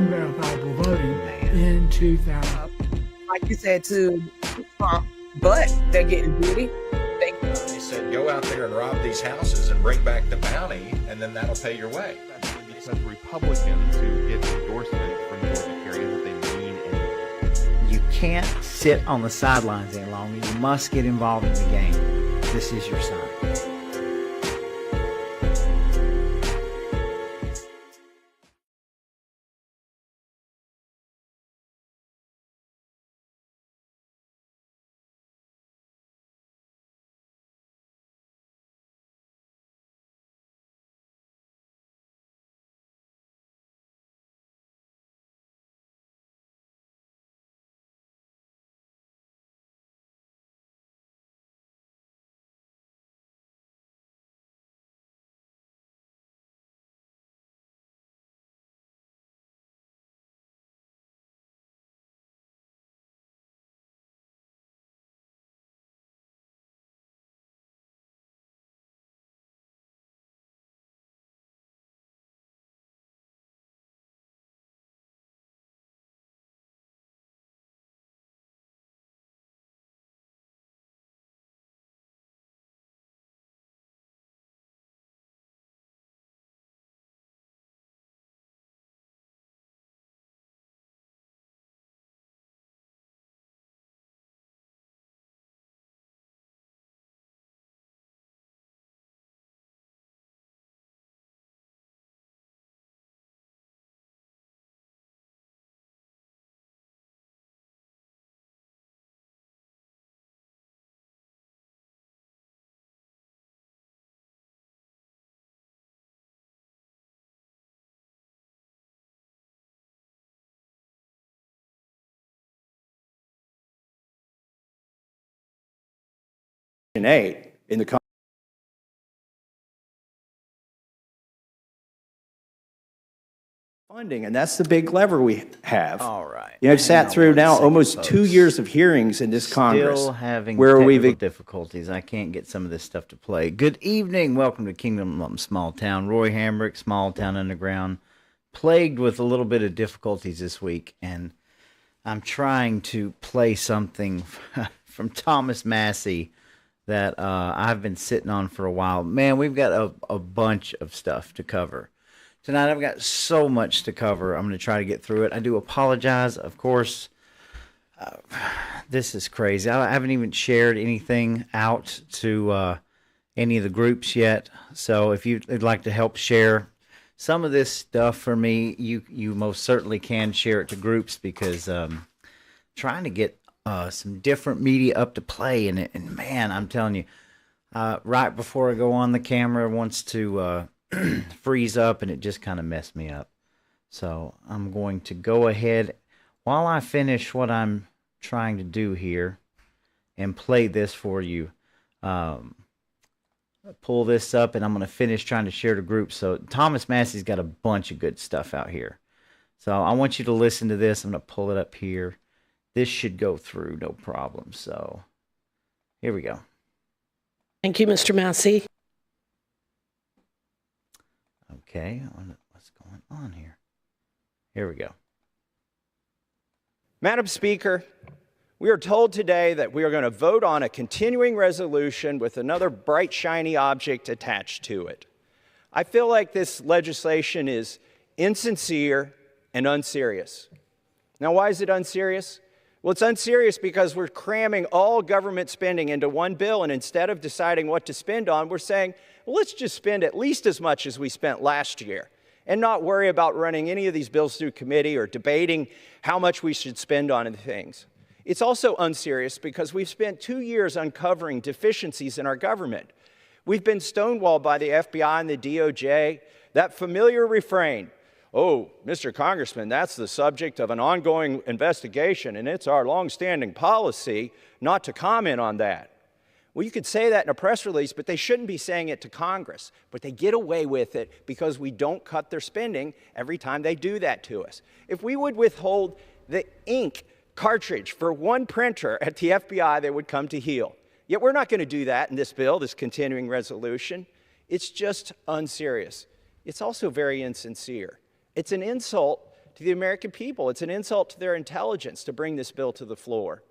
unverifiable voting in 2000. Like you said, to Trump, but they're getting greedy. He said, go out there and rob these houses and bring back the bounty, and then that'll pay your way. Because Republicans who get endorsement from Georgia carry that they mean anything. You can't sit on the sidelines any longer. You must get involved in the game. This is your sign. In the funding, and that's the big lever we have. All right. You know, I've sat through now almost 2 years of hearings in this Congress. Still having where technical we've difficulties. I can't get some of this stuff to play. Good evening. Welcome to Kingdom Small Town. Roy Hambrick, Small Town Underground. Plagued with a little bit of difficulties this week, and I'm trying to play something from Thomas Massey that I've been sitting on for a while. Man, we've got a bunch of stuff to cover. Tonight I've got so much to cover. I'm going to try to get through it. I do apologize, of course. This is crazy. I haven't even shared anything out to any of the groups yet. So if you'd like to help share some of this stuff for me, you most certainly can share it to groups, because trying to get some different media up to play in it. And man, I'm telling you, right before I go on, the camera wants to freeze up, and it just kind of messed me up. So I'm going to go ahead while I finish what I'm trying to do here and play this for you. Pull this up, and I'm going to finish trying to share to groups. So Thomas Massey's got a bunch of good stuff out here. So I want you to listen to this. I'm going to pull it up here. This should go through no problem. So here we go. Thank you, Mr. Massey. Okay, what's going on here? Here we go. Madam Speaker, we are told today that we are going to vote on a continuing resolution with another bright, shiny object attached to it. I feel like this legislation is insincere and unserious. Now, why is it unserious? Well, it's unserious because we're cramming all government spending into one bill, and instead of deciding what to spend on, we're saying, well, let's just spend at least as much as we spent last year and not worry about running any of these bills through committee or debating how much we should spend on things. It's also unserious because we've spent 2 years uncovering deficiencies in our government. We've been stonewalled by the FBI and the DOJ. That familiar refrain, oh, Mr. Congressman, that's the subject of an ongoing investigation, and it's our longstanding policy not to comment on that. Well, you could say that in a press release, but they shouldn't be saying it to Congress. But they get away with it because we don't cut their spending every time they do that to us. If we would withhold the ink cartridge for one printer at the FBI, they would come to heel. Yet we're not going to do that in this bill, this continuing resolution. It's just unserious. It's also very insincere. It's an insult to the American people. It's an insult to their intelligence to bring this bill to the floor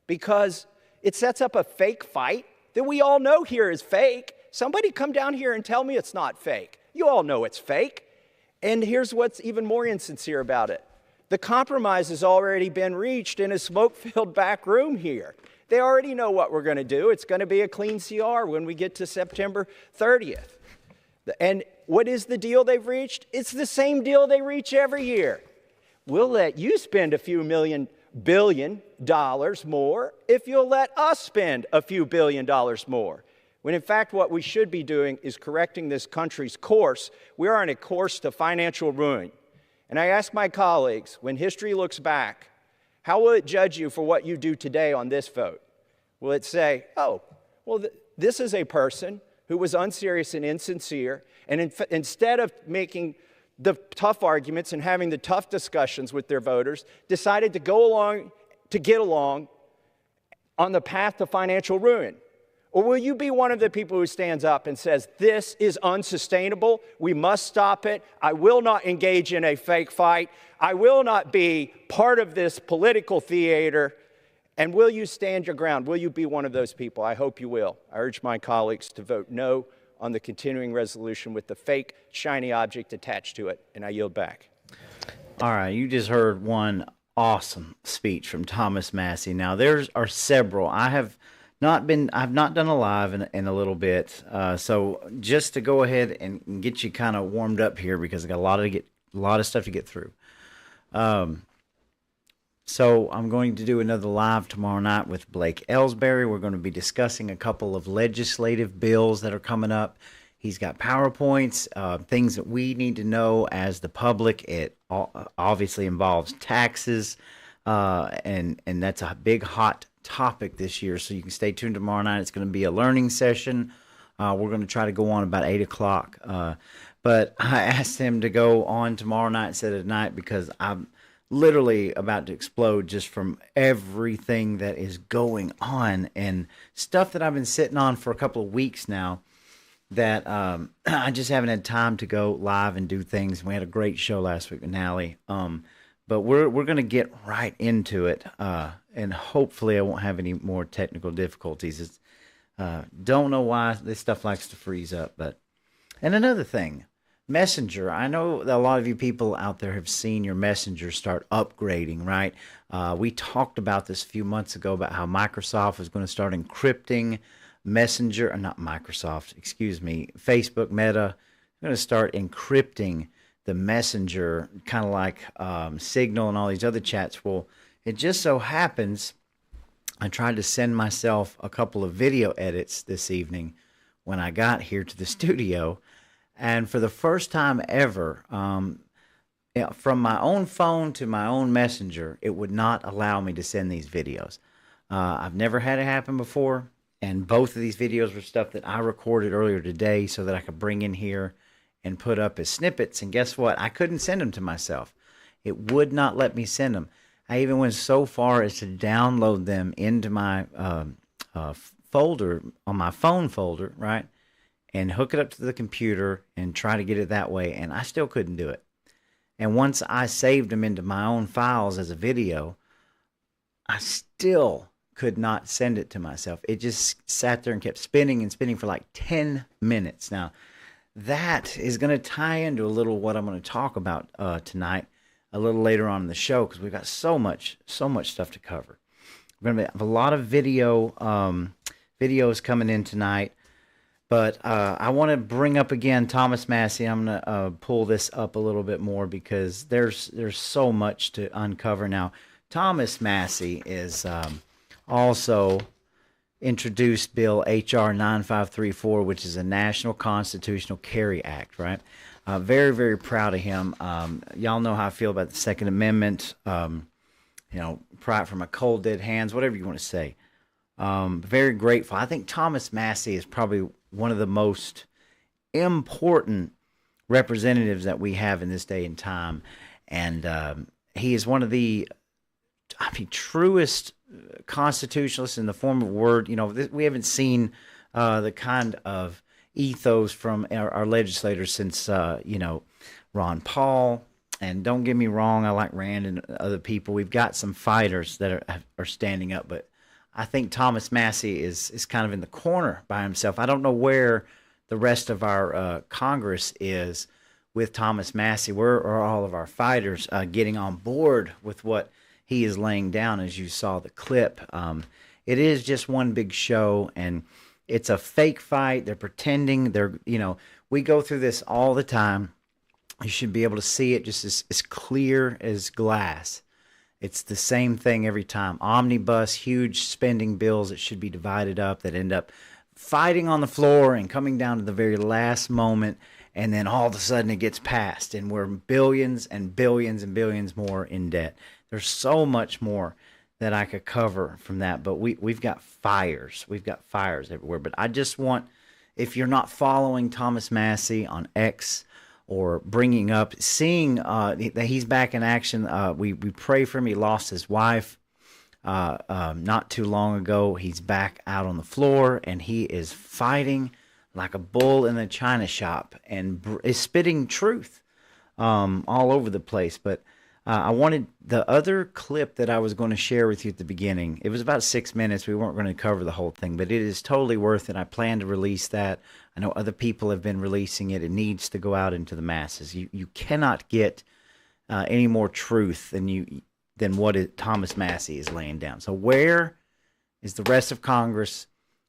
because it sets up a fake fight that we all know here is fake. Somebody come down here and tell me it's not fake. You all know it's fake. And here's what's even more insincere about it. The compromise has already been reached in a smoke-filled back room here. They already know what we're going to do. It's going to be a clean CR when we get to September 30th. And what is the deal they've reached? It's the same deal they reach every year. We'll let you spend a few billion dollars more if you'll let us spend a few billion dollars more. When in fact what we should be doing is correcting this country's course. We are on a course to financial ruin. And I ask my colleagues, when history looks back, how will it judge you for what you do today on this vote? Will it say, oh, well, this is a person who was unserious and insincere, and instead of making the tough arguments and having the tough discussions with their voters, decided to go along to get along on the path to financial ruin? Or will you be one of the people who stands up and says, this is unsustainable, we must stop it, I will not engage in a fake fight, I will not be part of this political theater, and will you stand your ground? Will you be one of those people? I hope you will. I urge my colleagues to vote no on the continuing resolution with the fake shiny object attached to it, and I yield back. All right, you just heard one awesome speech from Thomas Massey. Now, there are several. I've not done a live in a little bit, so just to go ahead and get you kind of warmed up here because I got a lot of stuff to get through. So I'm going to do another live tomorrow night with Blake Ellsbury. We're going to be discussing a couple of legislative bills that are coming up. He's got PowerPoints, things that we need to know as the public. It obviously involves taxes, and that's a big hot topic this year, so you can stay tuned tomorrow night. It's going to be a learning session. We're going to try to go on about 8 o'clock. But I asked him to go on tomorrow night instead of tonight because I'm literally about to explode just from everything that is going on and stuff that I've been sitting on for a couple of weeks now that I just haven't had time to go live and do things. We had a great show last week with Nally. But we're going to get right into it, and hopefully I won't have any more technical difficulties. Don't know why this stuff likes to freeze up. And another thing, Messenger. I know that a lot of you people out there have seen your Messenger start upgrading, right? We talked about this a few months ago about how Microsoft was going to start encrypting Messenger, or not Microsoft, excuse me, Facebook, Meta. They're going to start encrypting the Messenger, kind of like Signal and all these other chats. Well, it just so happens I tried to send myself a couple of video edits this evening when I got here to the studio, and for the first time ever, from my own phone to my own Messenger, it would not allow me to send these videos. I've never had it happen before, and both of these videos were stuff that I recorded earlier today so that I could bring in here and put up as snippets, and guess what? I couldn't send them to myself. It would not let me send them. I even went so far as to download them into my folder, on my phone folder, right? And hook it up to the computer and try to get it that way, and I still couldn't do it. And once I saved them into my own files as a video, I still could not send it to myself. It just sat there and kept spinning and spinning for like 10 minutes. Now, that is going to tie into a little what I'm going to talk about tonight, a little later on in the show, because we've got so much stuff to cover. We're going to have a lot of videos coming in tonight, but I want to bring up again Thomas Massey. I'm going to pull this up a little bit more because there's so much to uncover now. Thomas Massey is also introduced Bill H.R. 9534, which is a National Constitutional Carry Act, right? Very, very proud of him. Y'all know how I feel about the Second Amendment, pride from a cold, dead hands, whatever you want to say. Very grateful. I think Thomas Massey is probably one of the most important representatives that we have in this day and time. And he is one of the truest constitutionalists in the form of word. We haven't seen the kind of ethos from our legislators since, Ron Paul, And don't get me wrong, I like Rand and other people. We've got some fighters that are standing up, but I think Thomas Massey is kind of in the corner by himself. I don't know where the rest of our Congress is with Thomas Massey. Where are all of our fighters getting on board with what he is laying down, as you saw the clip? It is just one big show, and it's a fake fight. They're pretending. We go through this all the time. You should be able to see it just as clear as glass. It's the same thing every time. Omnibus, huge spending bills that should be divided up that end up fighting on the floor and coming down to the very last moment, and then all of a sudden it gets passed, and we're billions and billions and billions more in debt. There's so much more that I could cover from that, but we've got fires. We've got fires everywhere. But I just want, if you're not following Thomas Massey on X, or bringing up, seeing that he's back in action. We pray for him. He lost his wife not too long ago. He's back out on the floor, and he is fighting like a bull in a china shop and is spitting truth all over the place. But I wanted the other clip that I was going to share with you at the beginning. It was about 6 minutes. We weren't going to cover the whole thing, but it is totally worth it. I plan to release that. I know other people have been releasing it. It needs to go out into the masses. You cannot get any more truth than what Thomas Massey is laying down. So where is the rest of Congress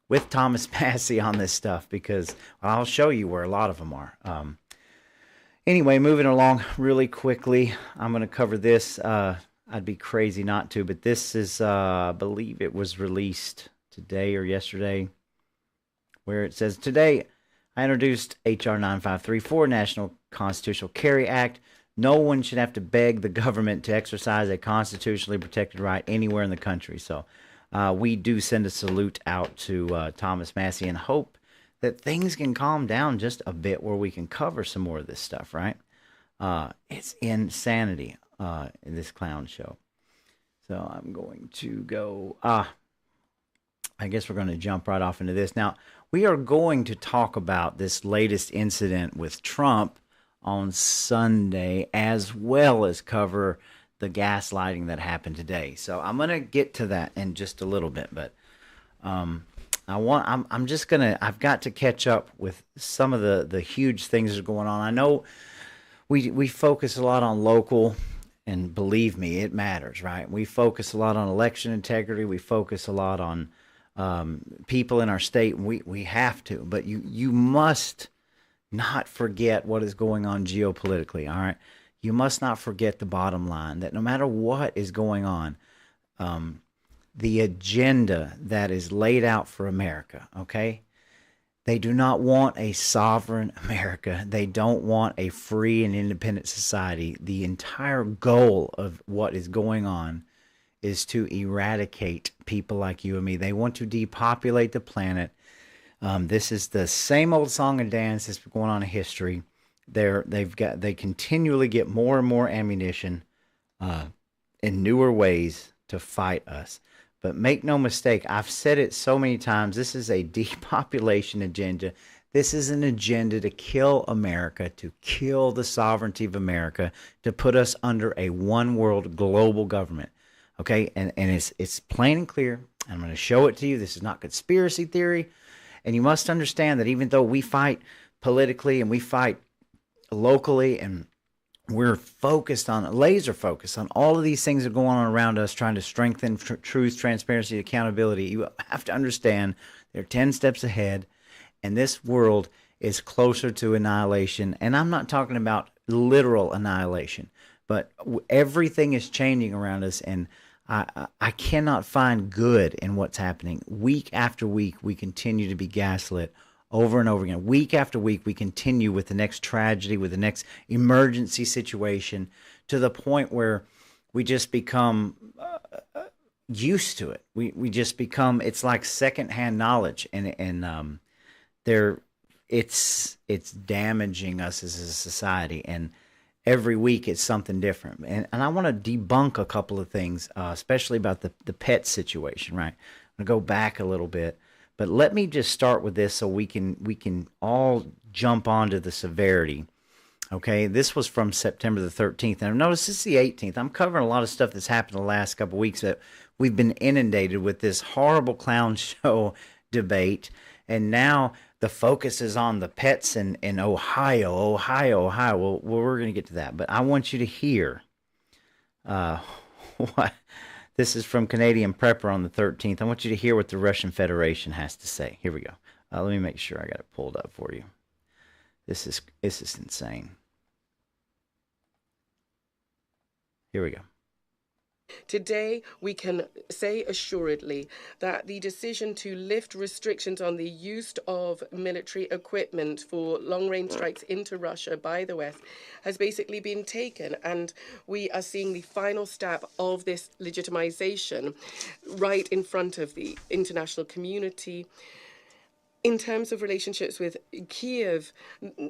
with Thomas Massey on this stuff? Because I'll show you where a lot of them are. Anyway, moving along really quickly, I'm going to cover this. I'd be crazy not to, but this is, I believe it was released today or yesterday, where it says, today I introduced H.R. 9534, National Constitutional Carry Act. No one should have to beg the government to exercise a constitutionally protected right anywhere in the country. So we do send a salute out to Thomas Massey and hope that things can calm down just a bit where we can cover some more of this stuff, right? It's insanity in this clown show. So I'm going to go, I guess we're going to jump right off into this. Now, we are going to talk about this latest incident with Trump on Sunday, as well as cover the gaslighting that happened today. So I'm going to get to that in just a little bit, but I've got to catch up with some of the huge things that are going on. I know we focus a lot on local, and believe me, it matters, right? We focus a lot on election integrity. We focus a lot on people in our state. We have to, but you must not forget what is going on geopolitically, all right? You must not forget the bottom line, that no matter what is going on, the agenda that is laid out for America, okay? They do not want a sovereign America. They don't want a free and independent society. The entire goal of what is going on is to eradicate people like you and me. They want to depopulate the planet. This is the same old song and dance that's been going on in history. They continually get more and more ammunition in newer ways to fight us. But make no mistake, I've said it so many times, this is a depopulation agenda. This is an agenda to kill America, to kill the sovereignty of America, to put us under a one world global government. Okay, and it's plain and clear. I'm going to show it to you. This is not conspiracy theory. And you must understand that even though we fight politically and we fight locally, and we're laser focused on all of these things that are going on around us, trying to strengthen truth, transparency, accountability, you have to understand they're 10 steps ahead, and this world is closer to annihilation. And I'm not talking about literal annihilation, but everything is changing around us, and I cannot find good in what's happening. Week after week, we continue to be gaslit over and over again. Week after week, we continue with the next tragedy, with the next emergency situation, to the point where we just become used to it. We just become, it's like secondhand knowledge, and it's damaging us as a society. And every week it's something different. And I want to debunk a couple of things, especially about the pet situation, right? I'm going to go back a little bit. But let me just start with this so we can all jump onto the severity Okay, this was from September the 13th. And notice this is the 18th. I'm covering a lot of stuff that's happened the last couple of weeks that we've been inundated with this horrible clown show debate. And now the focus is on the pets in Ohio. Well, we're going to get to that. But I want you to hear what this is from Canadian Prepper on the 13th. I want you to hear what the Russian Federation has to say. Here we go. Let me make sure I got it pulled up for you. This is insane. Here we go. Today, we can say assuredly that the decision to lift restrictions on the use of military equipment for long-range strikes into Russia by the West has basically been taken, and we are seeing the final step of this legitimization right in front of the international community. In terms of relationships with Kiev,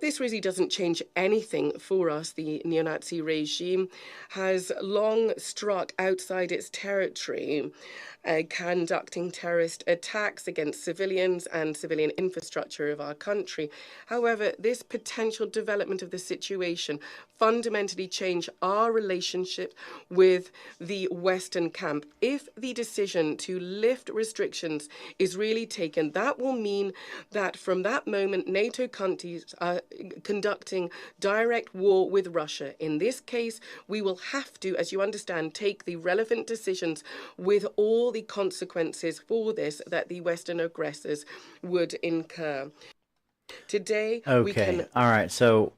this really doesn't change anything for us. The neo-Nazi regime has long struck outside its territory, conducting terrorist attacks against civilians and civilian infrastructure of our country. However, this potential development of the situation fundamentally change our relationship with the Western camp. If the decision to lift restrictions is really taken, that will mean that from that moment, NATO countries are conducting direct war with Russia. In this case, we will have to, as you understand, take the relevant decisions with all the consequences for this that the Western aggressors would incur. Today, we can... All right. So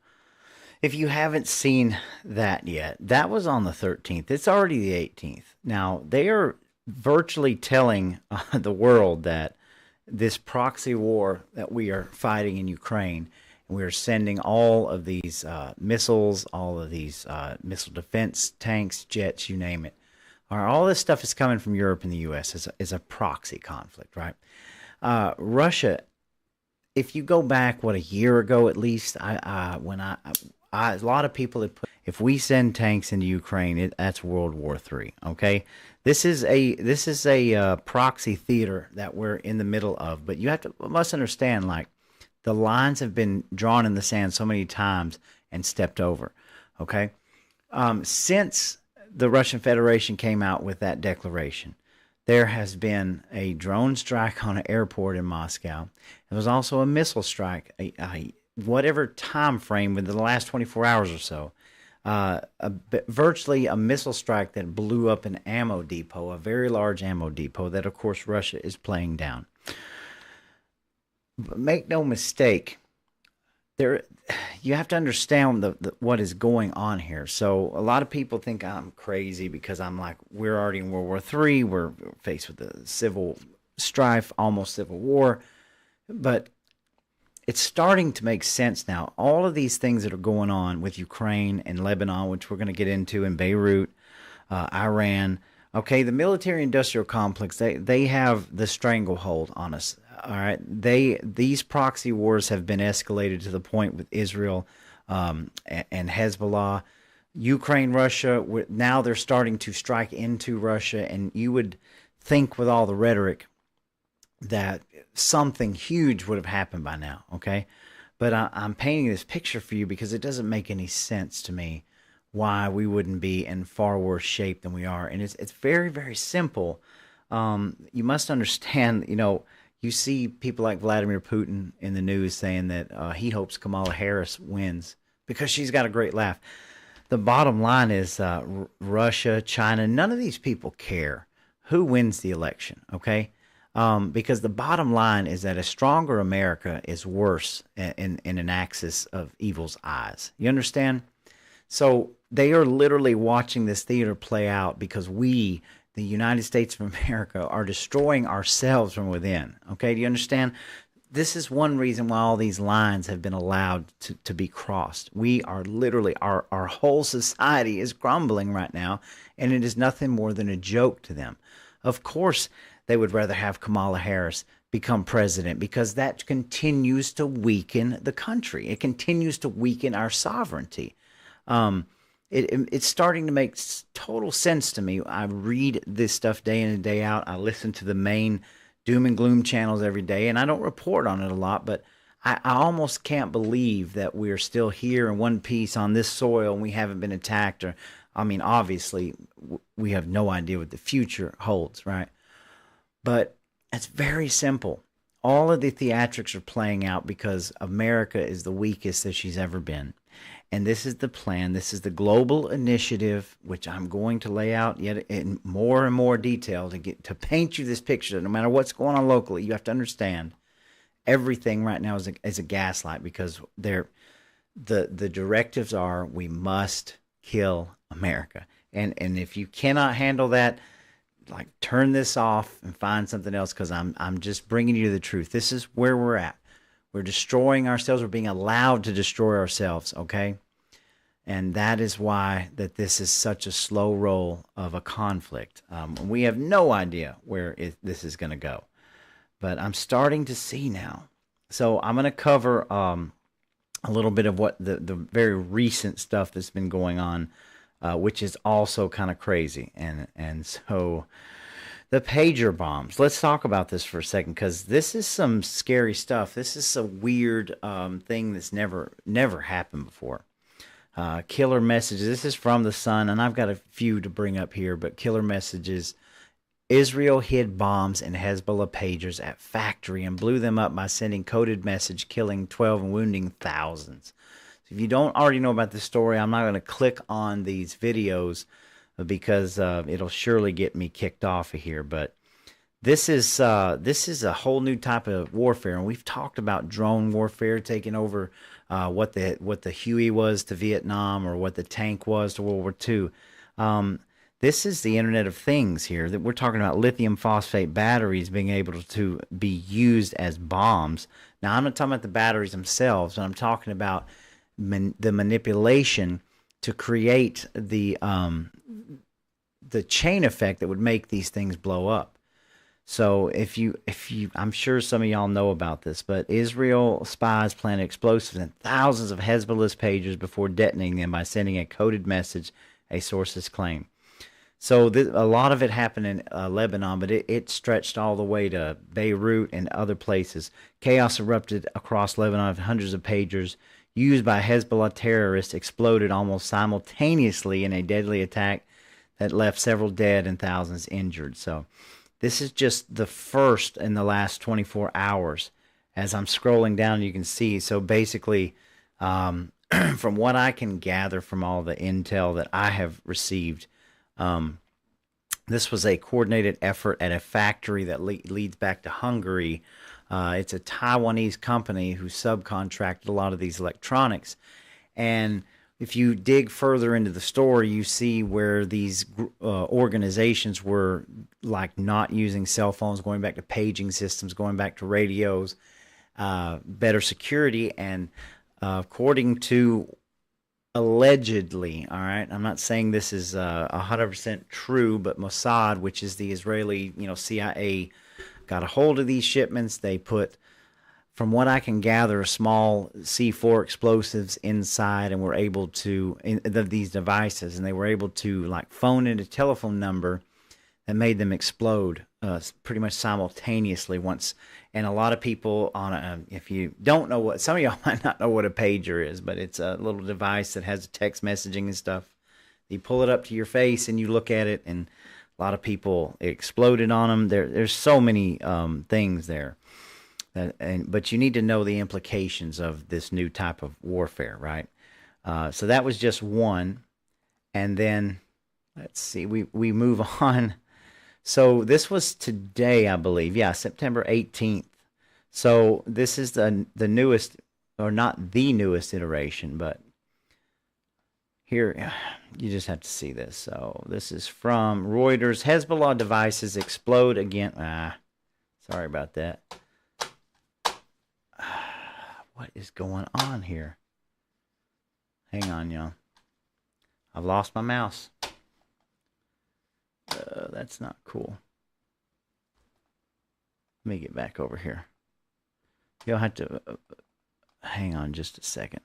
if you haven't seen that yet, that was on the 13th. It's already the 18th. Now, they are virtually telling the world that this proxy war that we are fighting in Ukraine, and we are sending all of these missiles, all of these missile defense tanks, jets, you name it. All this stuff is coming from Europe and the U.S. as a proxy conflict, right? Russia, if you go back, a year ago at least, a lot of people had put, if we send tanks into Ukraine, that's World War III. Okay, this is a proxy theater that we're in the middle of. But you must understand, like, the lines have been drawn in the sand so many times and stepped over. Okay, since the Russian Federation came out with that declaration, there has been a drone strike on an airport in Moscow. There was also a missile strike, whatever time frame within the last 24 hours or so, virtually a missile strike that blew up an ammo depot, a very large ammo depot that, of course, Russia is playing down. But make no mistake, you have to understand what is going on here. So a lot of people think I'm crazy because I'm like, we're already in World War III. We're faced with the civil strife, almost civil war. But it's starting to make sense now. All of these things that are going on with Ukraine and Lebanon, which we're going to get into, in Beirut, Iran. Okay, the military-industrial complex, they have the stranglehold on us. All right, these proxy wars have been escalated to the point with Israel and Hezbollah, Ukraine, Russia. Now they're starting to strike into Russia, and you would think with all the rhetoric that something huge would have happened by now. Okay, but I'm painting this picture for you because it doesn't make any sense to me why we wouldn't be in far worse shape than we are, and it's very, very simple. You must understand, you see people like Vladimir Putin in the news saying that he hopes Kamala Harris wins because she's got a great laugh. The bottom line is Russia, China, none of these people care who wins the election, okay? Because the bottom line is that a stronger America is worse in an axis of evil's eyes. You understand? So they are literally watching this theater play out because we, the United States of America, are destroying ourselves from within. Okay, do you understand? This is one reason why all these lines have been allowed to be crossed. We are literally, our whole society is crumbling right now, and it is nothing more than a joke to them. Of course, they would rather have Kamala Harris become president because that continues to weaken the country. It continues to weaken our sovereignty. It's starting to make total sense to me. I read this stuff day in and day out. I listen to the main doom and gloom channels every day, and I don't report on it a lot, but I almost can't believe that we're still here in one piece on this soil and we haven't been attacked. Or, I mean, obviously, we have no idea what the future holds, right? But it's very simple. All of the theatrics are playing out because America is the weakest that she's ever been. And this is the plan. This is the global initiative, which I'm going to lay out yet in more and more detail to paint you this picture. That no matter what's going on locally, you have to understand everything right now is a gaslight, because the directives are we must kill America. And if you cannot handle that, like, turn this off and find something else, because I'm just bringing you the truth. This is where we're at. We're destroying ourselves. We're being allowed to destroy ourselves, okay? And that is why that this is such a slow roll of a conflict. We have no idea where this is going to go. But I'm starting to see now. So I'm going to cover a little bit of what the very recent stuff that's been going on, which is also kind of crazy. And so the pager bombs. Let's talk about this for a second, because this is some scary stuff. This is a weird thing that's never happened before. Killer messages. This is from the Sun, and I've got a few to bring up here, but killer messages. Israel hid bombs in Hezbollah pagers at factory and blew them up by sending coded message, killing 12 and wounding thousands. So if you don't already know about this story, I'm not going to click on these videos because it'll surely get me kicked off of here. But this is a whole new type of warfare, and we've talked about drone warfare taking over what the Huey was to Vietnam, or what the tank was to World War II. This is the Internet of Things here. That we're talking about lithium phosphate batteries being able to be used as bombs. Now, I'm not talking about the batteries themselves, but I'm talking about the manipulation to create the chain effect that would make these things blow up. So if you, I'm sure some of y'all know about this, but Israel spies planted explosives in thousands of Hezbollah's pagers before detonating them by sending a coded message, a sources claim. So a lot of it happened in Lebanon, but it stretched all the way to Beirut and other places. Chaos erupted across Lebanon. Hundreds of pagers used by Hezbollah terrorists exploded almost simultaneously in a deadly attack that left several dead and thousands injured. So this is just the first in the last 24 hours. As I'm scrolling down, you can see. So basically, from what I can gather from all the intel that I have received, this was a coordinated effort at a factory that leads back to Hungary. It's a Taiwanese company who subcontracted a lot of these electronics. And if you dig further into the story, you see where these organizations were like not using cell phones, going back to paging systems, going back to radios, better security. And according to allegedly, all right, I'm not saying this is 100% true, but Mossad, which is the Israeli, CIA, got a hold of these shipments. They put, from what I can gather, small C4 explosives inside, and were able to these devices, and they were able to like phone in a telephone number that made them explode pretty much simultaneously once. And a lot of people if you don't know what, some of y'all might not know what a pager is, but it's a little device that has text messaging and stuff. You pull it up to your face and you look at it, and a lot of people exploded on them. There's so many things there. But you need to know the implications of this new type of warfare, right? So that was just one. And then, let's see, we move on. So this was today, I believe. Yeah, September 18th. So this is the newest, or not the newest iteration, but here, you just have to see this. So this is from Reuters. Hezbollah devices explode again. Sorry about that. What is going on here? Hang on, y'all. I've lost my mouse. That's not cool. Let me get back over here. You'll have to hang on just a second.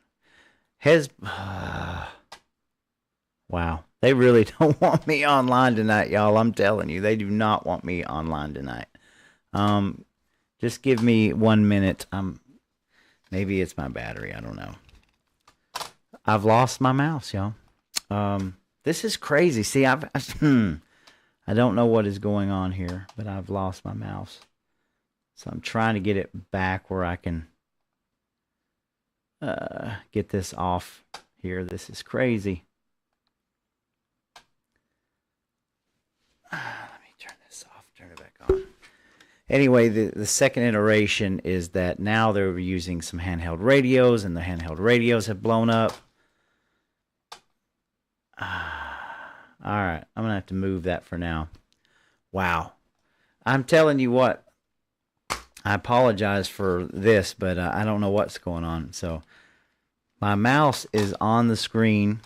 Wow. They really don't want me online tonight, y'all. I'm telling you, they do not want me online tonight. Just give me 1 minute. Now Maybe it's my battery. I don't know. I've lost my mouse, y'all. This is crazy. See, I don't know what is going on here, but I've lost my mouse. So I'm trying to get it back where I can get this off here. This is crazy. Let me turn this off, turn it back on. Anyway, the second iteration is that now they're using some handheld radios, and the handheld radios have blown up. All right, I'm going to have to move that for now. Wow. I'm telling you what, I apologize for this, but I don't know what's going on. So my mouse is on the screen,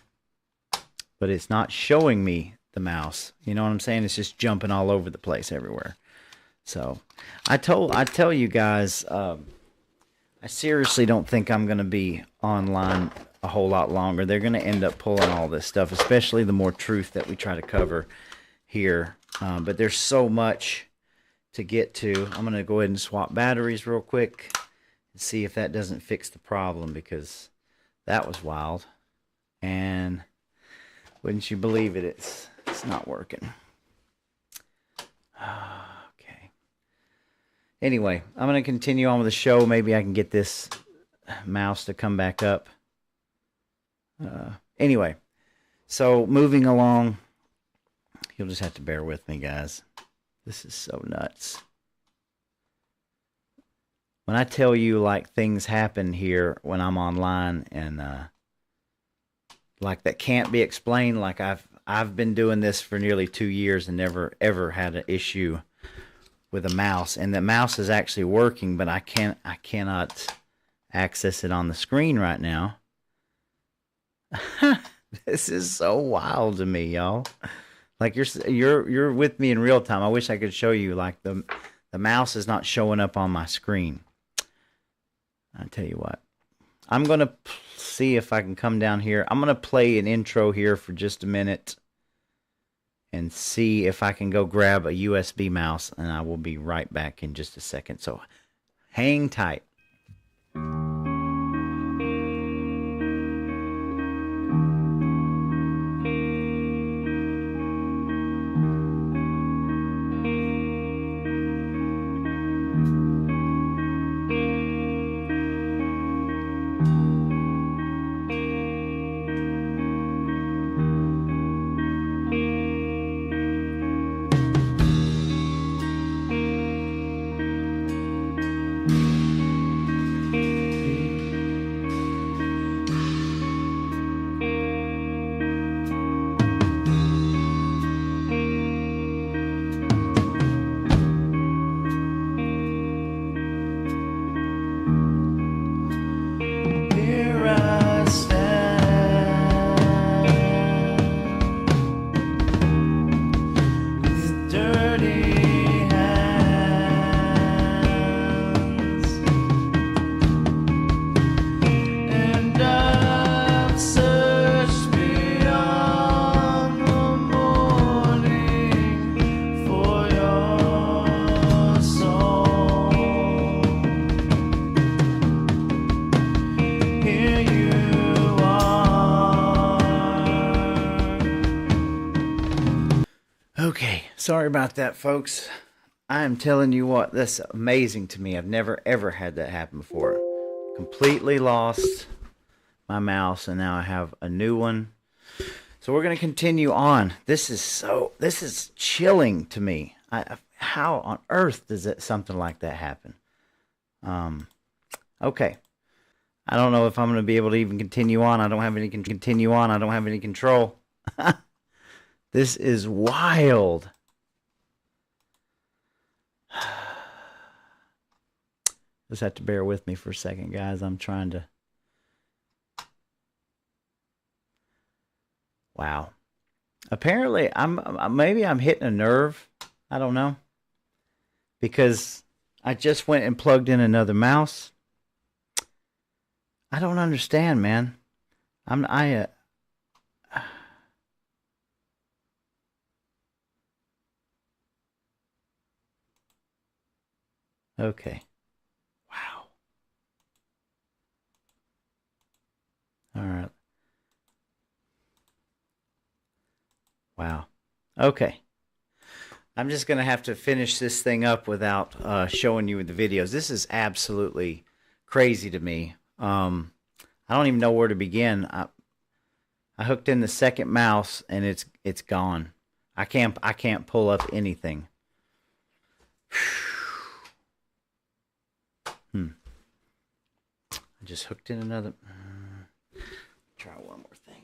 but it's not showing me the mouse. You know what I'm saying? It's just jumping all over the place everywhere. So I tell you guys, I seriously don't think I'm going to be online a whole lot longer. They're going to end up pulling all this stuff, especially the more truth that we try to cover here. But there's so much to get to. I'm going to go ahead and swap batteries real quick and see if that doesn't fix the problem, because that was wild. And wouldn't you believe it, it's not working. Okay. Anyway, I'm going to continue on with the show. Maybe I can get this mouse to come back up. Anyway, so moving along, you'll just have to bear with me, guys. This is so nuts. When I tell you, like, things happen here when I'm online, and like that can't be explained. Like I've been doing this for nearly 2 years and never ever had an issue with a mouse, and the mouse is actually working, but I cannot access it on the screen right now. This is so wild to me, y'all. Like you're with me in real time. I wish I could show you, like, the mouse is not showing up on my screen. I tell you what, I'm gonna see if I can come down here. I'm gonna play an intro here for just a minute and see if I can go grab a USB mouse, and I will be right back in just a second. So hang tight. Okay, sorry about that, folks. I am telling you what, that's amazing to me. I've never ever had that happen before. Completely lost my mouse, and now I have a new one. So we're going to continue on. This is chilling to me. How on earth does something like that happen? Okay. I don't know if I'm going to be able to even continue on. I don't have any control. This is wild. Just have to bear with me for a second, guys. I'm trying to... Wow. Apparently, maybe I'm hitting a nerve. I don't know. Because I just went and plugged in another mouse. I don't understand, man. Okay. Wow. Wow. Okay. I'm just going to have to finish this thing up without showing you the videos. This is absolutely crazy to me. I don't even know where to begin. I hooked in the second mouse and it's gone. I can't pull up anything. I just hooked in another. Try one more thing.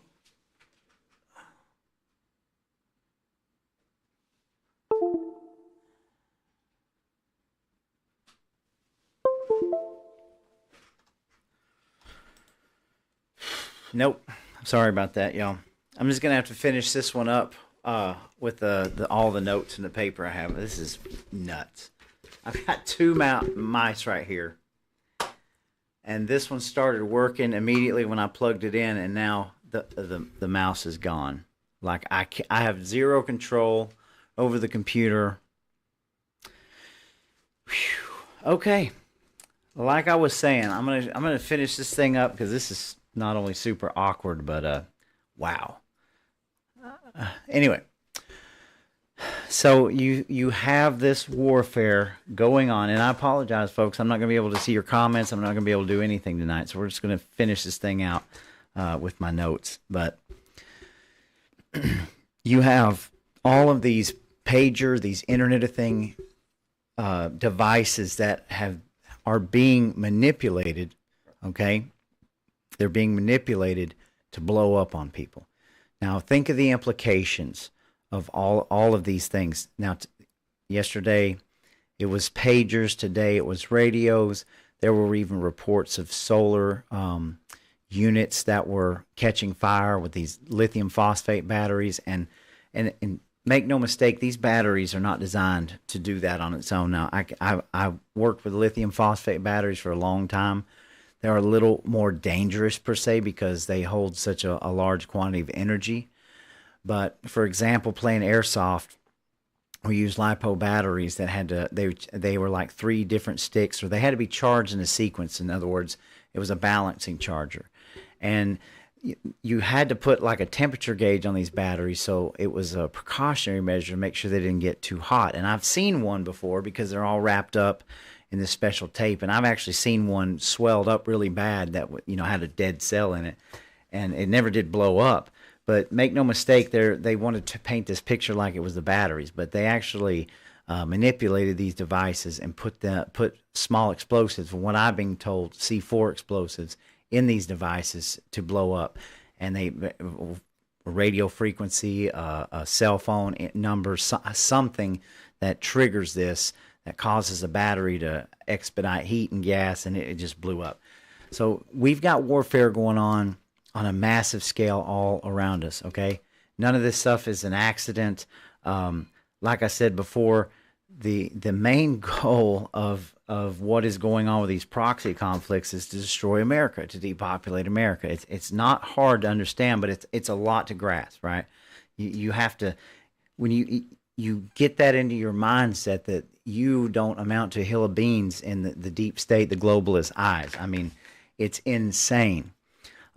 Nope. Sorry about that, y'all. I'm just gonna have to finish this one up with all the notes and the paper I have. This is nuts. I've got two mice right here, and this one started working immediately when I plugged it in, and now the mouse is gone. Like I have zero control over the computer. Whew. Okay, like I was saying, I'm gonna finish this thing up because this is not only super awkward, but wow. Anyway, so you have this warfare going on, and I apologize, folks. I'm not going to be able to see your comments. I'm not going to be able to do anything tonight, so we're just going to finish this thing out with my notes. But you have all of these pagers, these Internet of Things devices that are being manipulated. Okay, they're being manipulated to blow up on people. Now, think of the implications of all of these things. Now, yesterday, it was pagers. Today, it was radios. There were even reports of solar units that were catching fire with these lithium phosphate batteries. And make no mistake, these batteries are not designed to do that on its own. Now, I worked with lithium phosphate batteries for a long time. They're a little more dangerous per se because they hold such a large quantity of energy. But for example, playing airsoft, we used LiPo batteries that had to, they were like 3 different sticks, or they had to be charged in a sequence. In other words, it was a balancing charger. And you had to put like a temperature gauge on these batteries, so it was a precautionary measure to make sure they didn't get too hot. And I've seen one before because they're all wrapped up in this special tape, and I've actually seen one swelled up really bad that had a dead cell in it, and it never did blow up. But make no mistake, they wanted to paint this picture like it was the batteries, but they actually manipulated these devices and put small explosives, from what I've been told, C4 explosives, in these devices to blow up. And they radio frequency, a cell phone number, something that triggers this, that causes a battery to expedite heat and gas, and it just blew up. So we've got warfare going on a massive scale all around us, okay? None of this stuff is an accident. Like I said before, the main goal of what is going on with these proxy conflicts is to destroy America, to depopulate America. It's not hard to understand, but it's a lot to grasp, right? You have to, when you get that into your mindset that you don't amount to a hill of beans in the deep state, the globalist eyes. I mean, it's insane.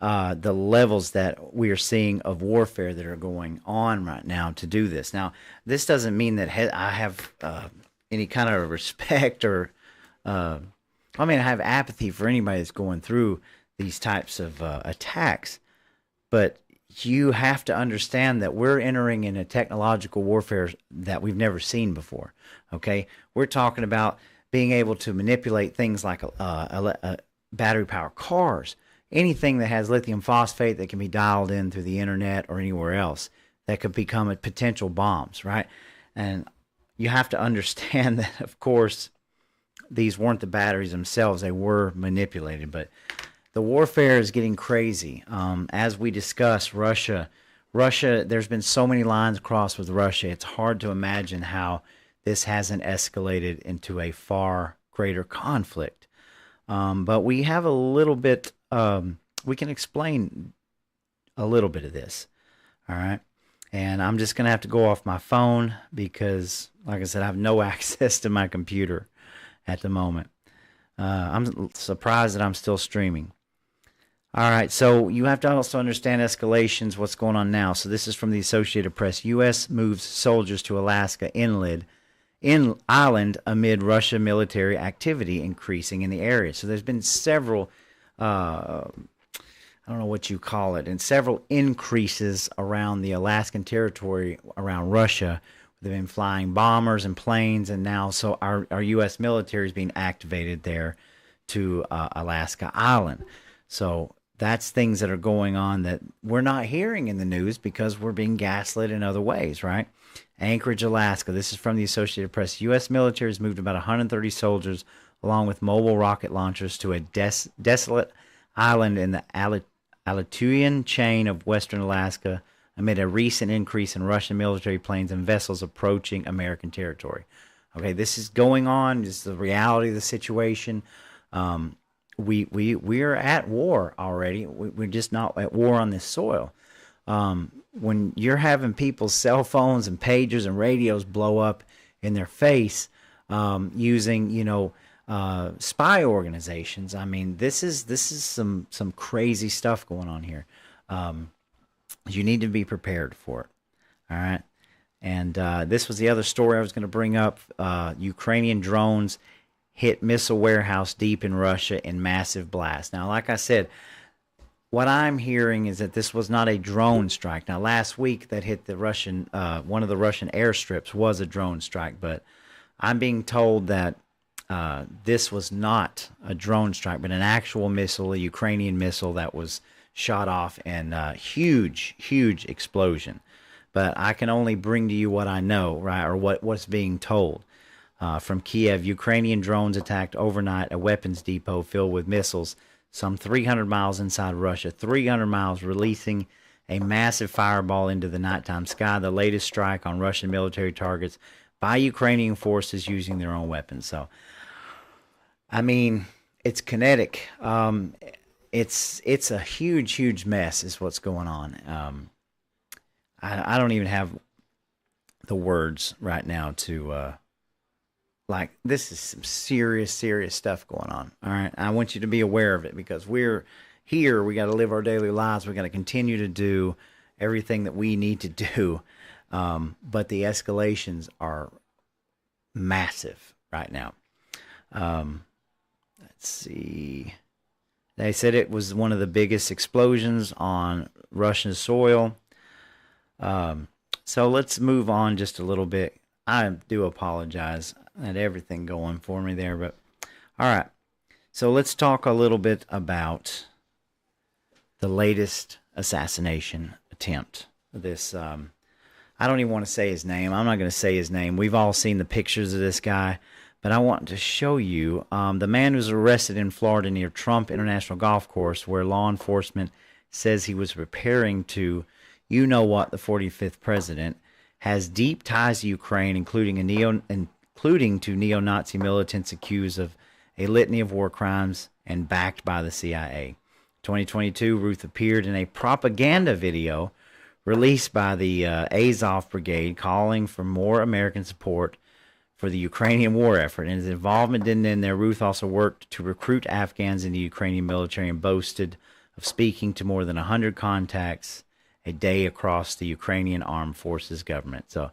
The levels that we are seeing of warfare that are going on right now to do this. Now, this doesn't mean that I have any kind of respect or, I have apathy for anybody that's going through these types of attacks. But you have to understand that we're entering in a technological warfare that we've never seen before. Okay, we're talking about being able to manipulate things like battery-powered cars, anything that has lithium phosphate that can be dialed in through the internet or anywhere else that could become a potential bombs, right? And you have to understand that, of course, these weren't the batteries themselves; they were manipulated, but the warfare is getting crazy. As we discussed, Russia, there's been so many lines crossed with Russia. It's hard to imagine how this hasn't escalated into a far greater conflict. But we have a little bit, we can explain a little bit of this. All right. And I'm just going to have to go off my phone because, like I said, I have no access to my computer at the moment. I'm surprised that I'm still streaming. All right, so you have to also understand escalations, what's going on now. So this is from the Associated Press. U.S. moves soldiers to Alaska island amid Russia military activity increasing in the area. So there's been several, I don't know what you call it, and several increases around the Alaskan territory around Russia. They've been flying bombers and planes, and now so our U.S. military is being activated there to Alaska Island. So that's things that are going on that we're not hearing in the news because we're being gaslit in other ways, right? Anchorage, Alaska. This is from the Associated Press. U.S. military has moved about 130 soldiers along with mobile rocket launchers to a desolate island in the Aleutian chain of western Alaska amid a recent increase in Russian military planes and vessels approaching American territory. Okay, this is going on. This is the reality of the situation. We're at war already. We're just not at war on this soil. When you're having people's cell phones and pagers and radios blow up in their face using, spy organizations. I mean, this is some crazy stuff going on here. You need to be prepared for it. All right. And this was the other story I was going to bring up. Ukrainian drones hit missile warehouse deep in Russia in massive blast. Now, like I said, what I'm hearing is that this was not a drone strike. Now, last week that hit the Russian, one of the Russian airstrips was a drone strike, but I'm being told that this was not a drone strike, but an actual missile, a Ukrainian missile that was shot off, and huge explosion. But I can only bring to you what I know, right, or what's being told. From Kiev, Ukrainian drones attacked overnight a weapons depot filled with missiles some 300 miles inside Russia, 300 miles, releasing a massive fireball into the nighttime sky, the latest strike on Russian military targets by Ukrainian forces using their own weapons. So, I mean, it's kinetic. It's a huge mess is what's going on. I don't even have the words right now to... like, this is some serious stuff going on. All right. I want you to be aware of it because we're here. We got to live our daily lives. We got to continue to do everything that we need to do. But the escalations are massive right now. Let's see. They said it was one of the biggest explosions on Russian soil. So let's move on just a little bit. I do apologize. I had everything going for me there, but all right. So let's talk a little bit about the latest assassination attempt. This, I don't even want to say his name. I'm not going to say his name. We've all seen the pictures of this guy, but I want to show you the man who was arrested in Florida near Trump International Golf Course, where law enforcement says he was preparing to, the 45th president, has deep ties to Ukraine, including to neo-Nazi militants accused of a litany of war crimes and backed by the CIA. 2022, Ruth appeared in a propaganda video released by the Azov Brigade calling for more American support for the Ukrainian war effort. And his involvement didn't end there. Ruth also worked to recruit Afghans in the Ukrainian military and boasted of speaking to more than 100 contacts a day across the Ukrainian Armed Forces government. So,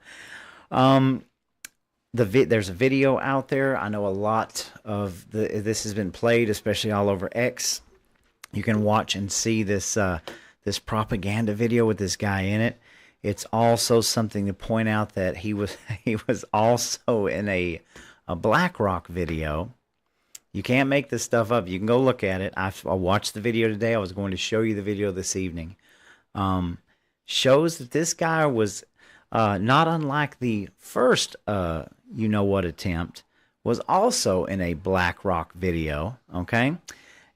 there's a video out there. I know a lot of this has been played, especially all over X. You can watch and see this this propaganda video with this guy in it. It's also something to point out that he was also in a BlackRock video. You can't make this stuff up. You can go look at it. I watched the video today. I was going to show you the video this evening. Shows that this guy was not unlike the first attempt, was also in a BlackRock video. Okay,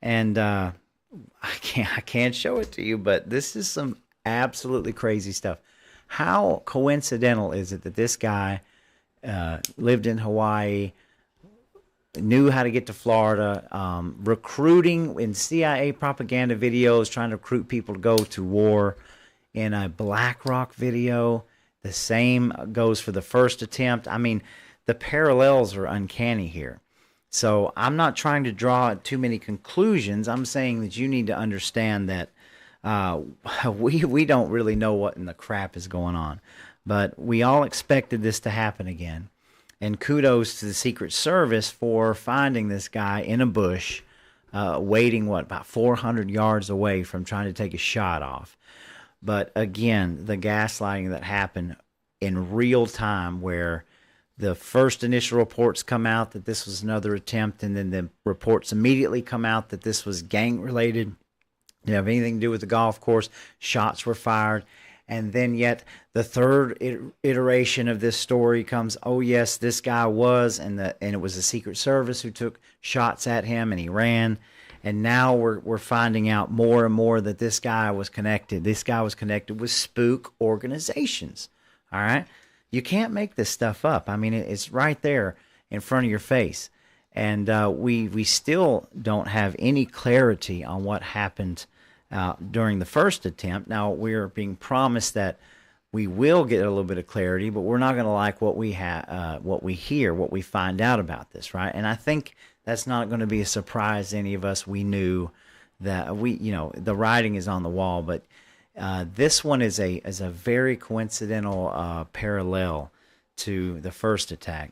and I can't show it to you, but this is some absolutely crazy stuff. How coincidental is it that this guy lived in Hawaii, knew how to get to Florida, recruiting in CIA propaganda videos, trying to recruit people to go to war, in a BlackRock video? The same goes for the first attempt. I mean, the parallels are uncanny here. So I'm not trying to draw too many conclusions. I'm saying that you need to understand that we don't really know what in the crap is going on, but we all expected this to happen again. And kudos to the Secret Service for finding this guy in a bush, waiting, about 400 yards away from trying to take a shot off. But again, the gaslighting that happened in real time, where the first initial reports come out that this was another attempt, and then the reports immediately come out that this was gang-related, didn't have anything to do with the golf course, shots were fired. And then yet the third iteration of this story comes, oh yes, this guy was, and it was the Secret Service who took shots at him and he ran. And now we're finding out more and more that this guy was connected. This guy was connected with spook organizations. All right? You can't make this stuff up. I mean, it's right there in front of your face. And we still don't have any clarity on what happened during the first attempt. Now, we're being promised that we will get a little bit of clarity, but we're not going to like what we hear, what we find out about this, right? And I think that's not going to be a surprise to any of us. We knew that the writing is on the wall, but this one is a very coincidental parallel to the first attack.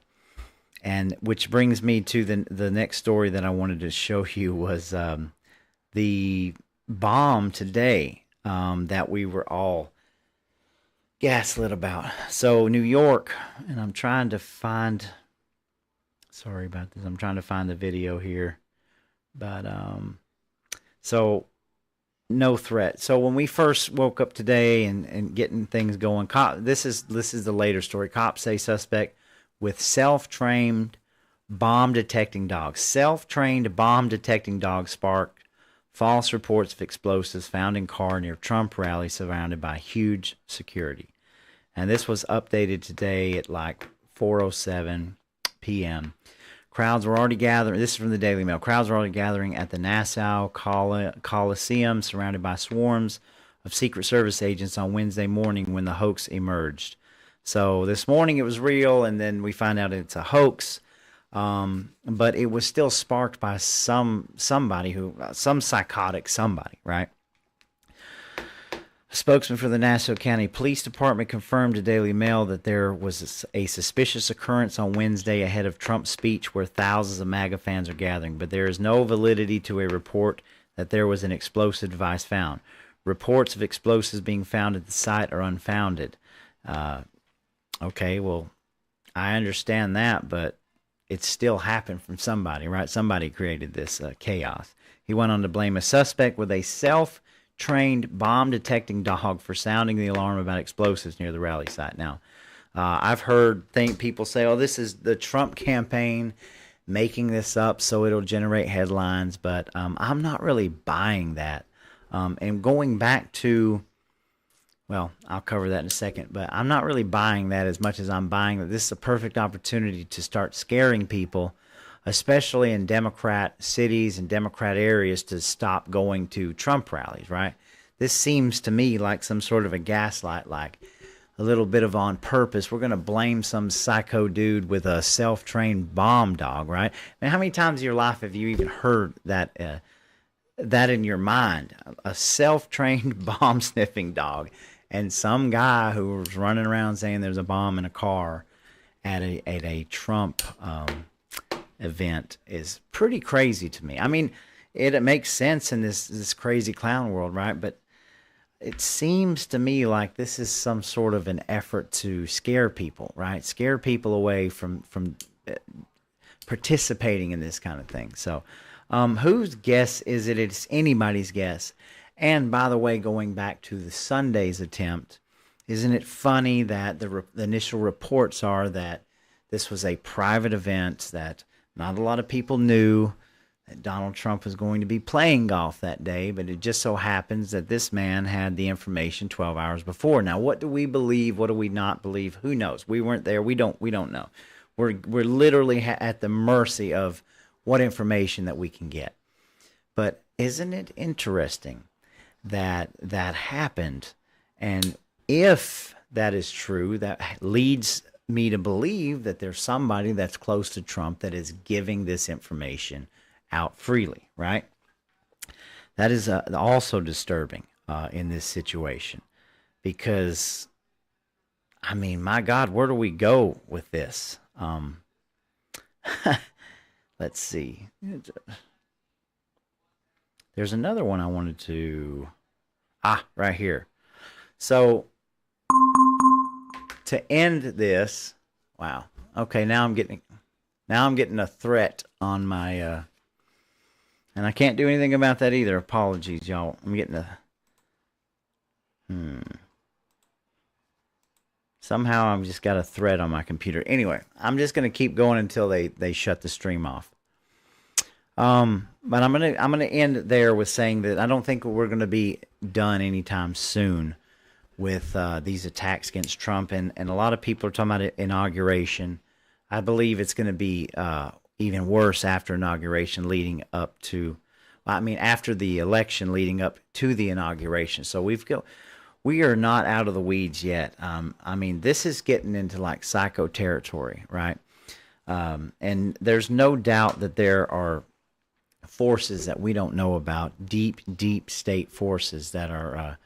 And which brings me to the next story that I wanted to show you was the bomb today that we were all gaslit about. So New York, and I'm trying to find, sorry about this, I'm trying to find the video here, but so no threat. So when we first woke up today and getting things going, this is the later story. Cops say suspect with self-trained bomb detecting dogs. Self-trained bomb detecting dogs sparked false reports of explosives found in car near Trump rally surrounded by huge security. And this was updated today at like 4:07 p.m. Crowds were already gathering. This is from the Daily Mail. Crowds were already gathering at the Nassau Coliseum surrounded by swarms of Secret Service agents on Wednesday morning when the hoax emerged. So this morning it was real, and then we find out it's a hoax. But it was still sparked by some psychotic somebody, right? A spokesman for the Nassau County Police Department confirmed to Daily Mail that there was a suspicious occurrence on Wednesday ahead of Trump's speech where thousands of MAGA fans are gathering, but there is no validity to a report that there was an explosive device found. Reports of explosives being found at the site are unfounded. Okay, well, I understand that, but it still happened from somebody, right? Somebody created this chaos. He went on to blame a suspect with a self-trained bomb-detecting dog for sounding the alarm about explosives near the rally site. Now, I've heard people say, oh, this is the Trump campaign making this up so it'll generate headlines, but I'm not really buying that. And going back to, well, I'll cover that in a second, but I'm not really buying that as much as I'm buying that this is a perfect opportunity to start scaring people, especially in Democrat cities and Democrat areas, to stop going to Trump rallies, right? This seems to me like some sort of a gaslight, like a little bit of on purpose. We're going to blame some psycho dude with a self-trained bomb dog, right? I mean, how many times in your life have you even heard that in your mind? A self-trained bomb-sniffing dog. And some guy who was running around saying there's a bomb in a car at a Trump event is pretty crazy to me. I mean, it makes sense in this crazy clown world, right? But it seems to me like this is some sort of an effort to scare people, right? Scare people away from participating in this kind of thing. So whose guess is it? It's anybody's guess. And by the way, going back to the Sunday's attempt, isn't it funny that the initial reports are that this was a private event, that not a lot of people knew that Donald Trump was going to be playing golf that day, but it just so happens that this man had the information 12 hours before. Now, what do we believe? What do we not believe? Who knows? We weren't there. We don't know. We're literally at the mercy of what information that we can get. But isn't it interesting that happened? And if that is true, that leads me to believe that there's somebody that's close to Trump that is giving this information out freely, right? That is also disturbing in this situation because, I mean, my God, where do we go with this? Let's see. There's another one I wanted to... right here. So, to end this... Wow. Okay, now I'm getting a threat on my... and I can't do anything about that either. Apologies, y'all. I'm getting a... Somehow I've just got a thread on my computer. Anyway, I'm just going to keep going until they shut the stream off. But I'm gonna end there with saying that I don't think we're going to be done anytime soon with these attacks against Trump. And a lot of people are talking about inauguration. I believe it's going to be even worse after inauguration leading up to, after the election leading up to the inauguration. So we are not out of the weeds yet. This is getting into like psycho territory, right? And there's no doubt that there are forces that we don't know about, deep state forces that are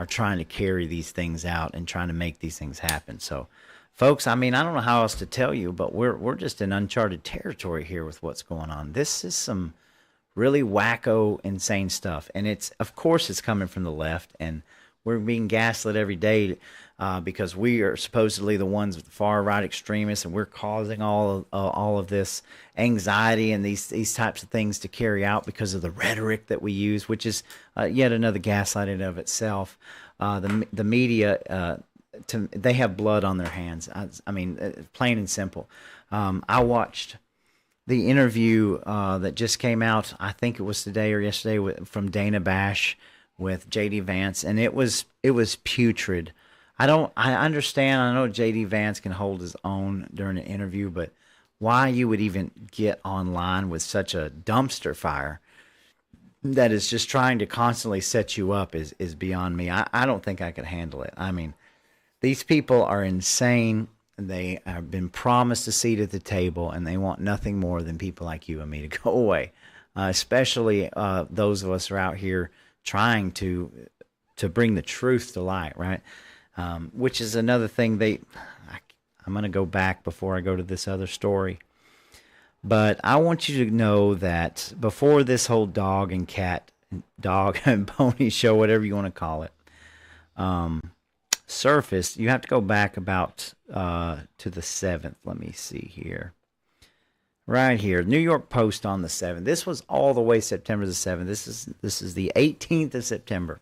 trying to carry these things out and trying to make these things happen. So, folks, I don't know how else to tell you, but we're just in uncharted territory here with what's going on. This is some really wacko, insane stuff, and of course it's coming from the left, and we're being gaslit every day because we are supposedly the ones with the far right extremists, and we're causing all of this anxiety and these types of things to carry out because of the rhetoric that we use, which is yet another gaslighting of itself. The media, they have blood on their hands. Plain and simple. I watched the interview that just came out. I think it was today or yesterday from Dana Bash with J.D. Vance, and it was putrid. I understand. I know J.D. Vance can hold his own during an interview, but why you would even get online with such a dumpster fire that is just trying to constantly set you up is beyond me. I don't think I could handle it. These people are insane. They have been promised a seat at the table, and they want nothing more than people like you and me to go away, especially those of us who are out here trying to bring the truth to light, right? Which is another thing I'm going to go back before I go to this other story. But I want you to know that before this whole dog and pony show, whatever you want to call it, surfaced, you have to go back about to the 7th. Let me see here. Right here, New York Post on the 7th. This was all the way September the 7th. This is the 18th of September.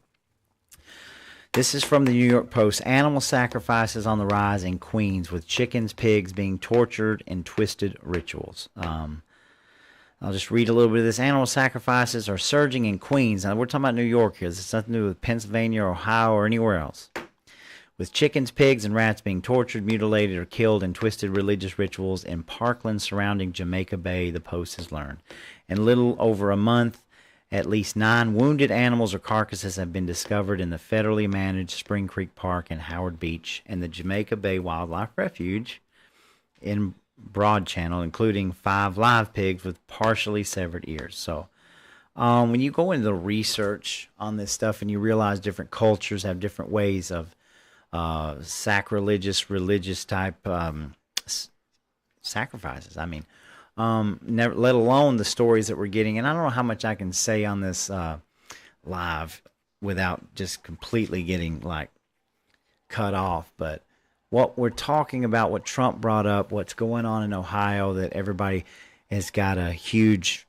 This is from the New York Post. Animal sacrifices on the rise in Queens with chickens, pigs being tortured in twisted rituals. I'll just read a little bit of this. Animal sacrifices are surging in Queens. Now, we're talking about New York here. This has nothing to do with Pennsylvania, Ohio, or anywhere else. With chickens, pigs, and rats being tortured, mutilated, or killed in twisted religious rituals in parkland surrounding Jamaica Bay, the Post has learned. In little over a month, at least 9 wounded animals or carcasses have been discovered in the federally managed Spring Creek Park and Howard Beach and the Jamaica Bay Wildlife Refuge in Broad Channel, including 5 live pigs with partially severed ears. So when you go into the research on this stuff and you realize different cultures have different ways of sacrilegious, religious type sacrifices. Never, let alone the stories that we're getting. And I don't know how much I can say on this live without just completely getting cut off. But what we're talking about, what Trump brought up, what's going on in Ohio, that everybody has got a huge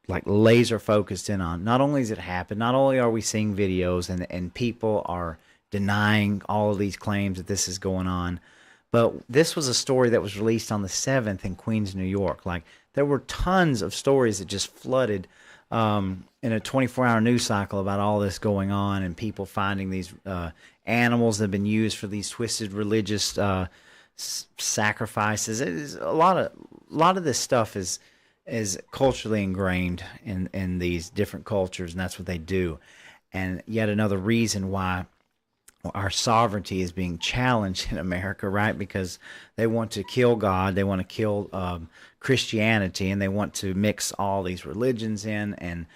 laser focused in on. Not only has it happened, not only are we seeing videos and people are denying all of these claims that this is going on, but this was a story that was released on the 7th in Queens, New York. There were tons of stories that just flooded in a 24-hour news cycle about all this going on and people finding these animals that have been used for these twisted religious sacrifices. It is a lot of this stuff is culturally ingrained in these different cultures, and that's what they do. And yet another reason why our sovereignty is being challenged in America, right? Because they want to kill God, they want to kill Christianity, and they want to mix all these religions in, and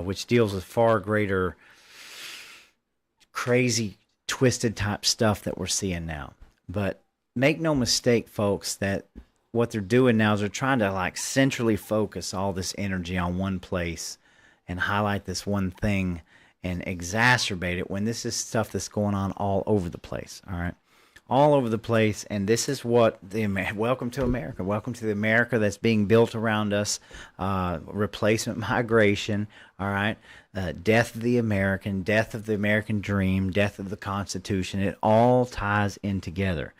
which deals with far greater crazy, twisted type stuff that we're seeing now. But make no mistake, folks, that what they're doing now is they're trying to like centrally focus all this energy on one place and highlight this one thing and exacerbate it when this is stuff that's going on all over the place. All right, all over the place. And this is what welcome to America. Welcome to the America that's being built around us. Replacement migration. All right, death of the American, death of the American dream, death of the Constitution. It all ties in together,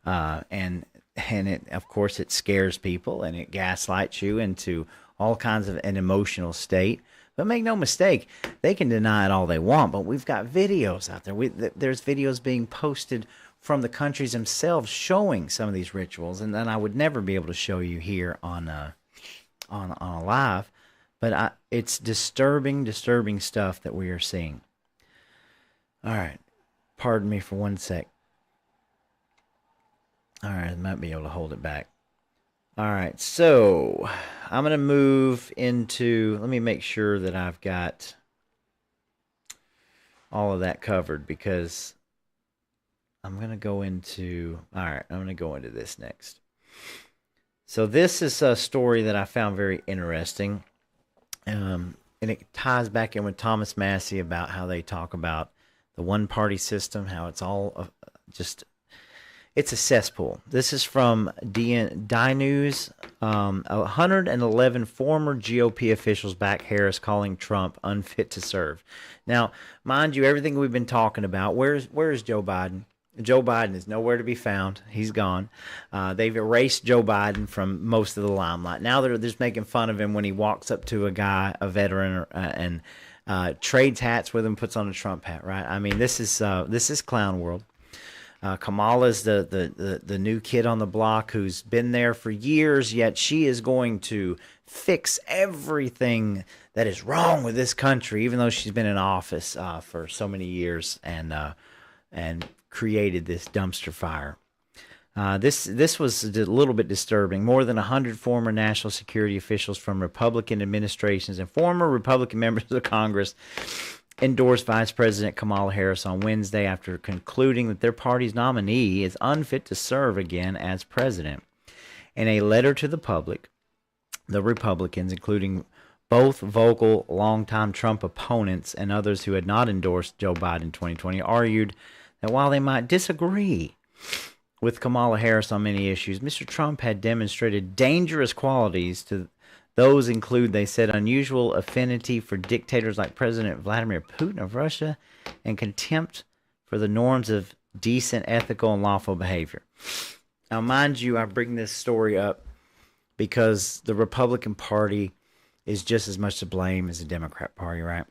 and it, of course, it scares people and it gaslights you into all kinds of an emotional state. But make no mistake, they can deny it all they want, but we've got videos out there. There's videos being posted from the countries themselves showing some of these rituals, and then I would never be able to show you here on a live, but it's disturbing stuff that we are seeing. All right, pardon me for one sec. All right, I might be able to hold it back. All right, so I'm going to move into, let me make sure that I've got all of that covered, because I'm going to go into, all right, I'm going to go into this next. So this is a story that I found very interesting, and it ties back in with Thomas Massey about how they talk about the one-party system, how it's all just... It's a cesspool. This is from DNews. 111 former GOP officials back Harris, calling Trump unfit to serve. Now, mind you, everything we've been talking about, where's Joe Biden? Joe Biden is nowhere to be found. He's gone. They've erased Joe Biden from most of the limelight. Now they're just making fun of him when he walks up to a guy, a veteran, and trades hats with him, puts on a Trump hat, right? I mean, this is clown world. Kamala's the new kid on the block who's been there for years, yet she is going to fix everything that is wrong with this country, even though she's been in office for so many years and created this dumpster fire. This was a little bit disturbing. More than 100 former national security officials from Republican administrations and former Republican members of Congress endorsed Vice President Kamala Harris on Wednesday after concluding that their party's nominee is unfit to serve again as president. In a letter to the public, the Republicans, including both vocal longtime Trump opponents and others who had not endorsed Joe Biden in 2020, argued that while they might disagree with Kamala Harris on many issues, Mr. Trump had demonstrated dangerous qualities. To those include, they said, unusual affinity for dictators like President Vladimir Putin of Russia and contempt for the norms of decent, ethical, and lawful behavior. Now, mind you, I bring this story up because the Republican Party is just as much to blame as the Democrat Party, right?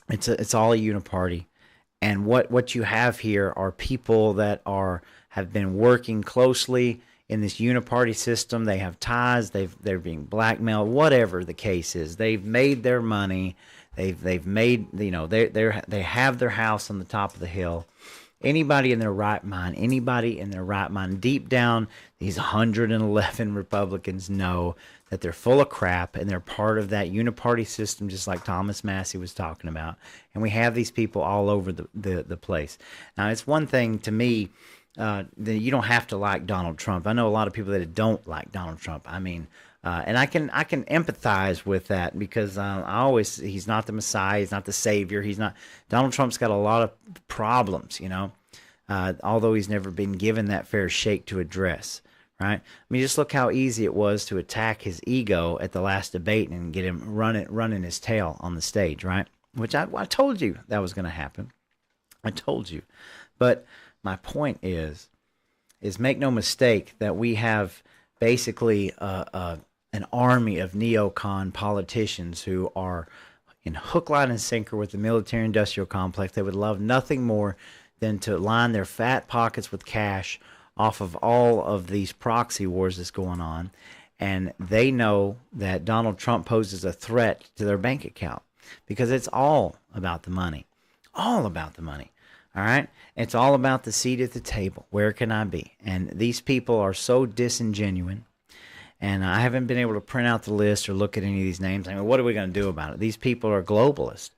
It's all a uniparty. And what you have here are people that have been working closely in this uniparty system. They have ties. They're being blackmailed. Whatever the case is, they've made their money. They've made, they have their house on the top of the hill. Anybody in their right mind, deep down, these 111 Republicans know that they're full of crap and they're part of that uniparty system, just like Thomas Massey was talking about. And we have these people all over the place. Now, it's one thing to me that you don't have to like Donald Trump. I know a lot of people that don't like Donald Trump. I mean, and I can empathize with that because he's not the Messiah, he's not the Savior, Donald Trump's got a lot of problems, although he's never been given that fair shake to address, right? I mean, just look how easy it was to attack his ego at the last debate and get him running his tail on the stage, right? Which I told you that was going to happen. I told you. But my point is make no mistake that we have basically an army of neocon politicians who are in hook, line, and sinker with the military-industrial complex. They would love nothing more than to line their fat pockets with cash off of all of these proxy wars that's going on. And they know that Donald Trump poses a threat to their bank account because it's all about the money. All about the money. All right. It's all about the seat at the table. Where can I be? And these people are so disingenuous. And I haven't been able to print out the list or look at any of these names. I mean, what are we going to do about it? These people are globalists.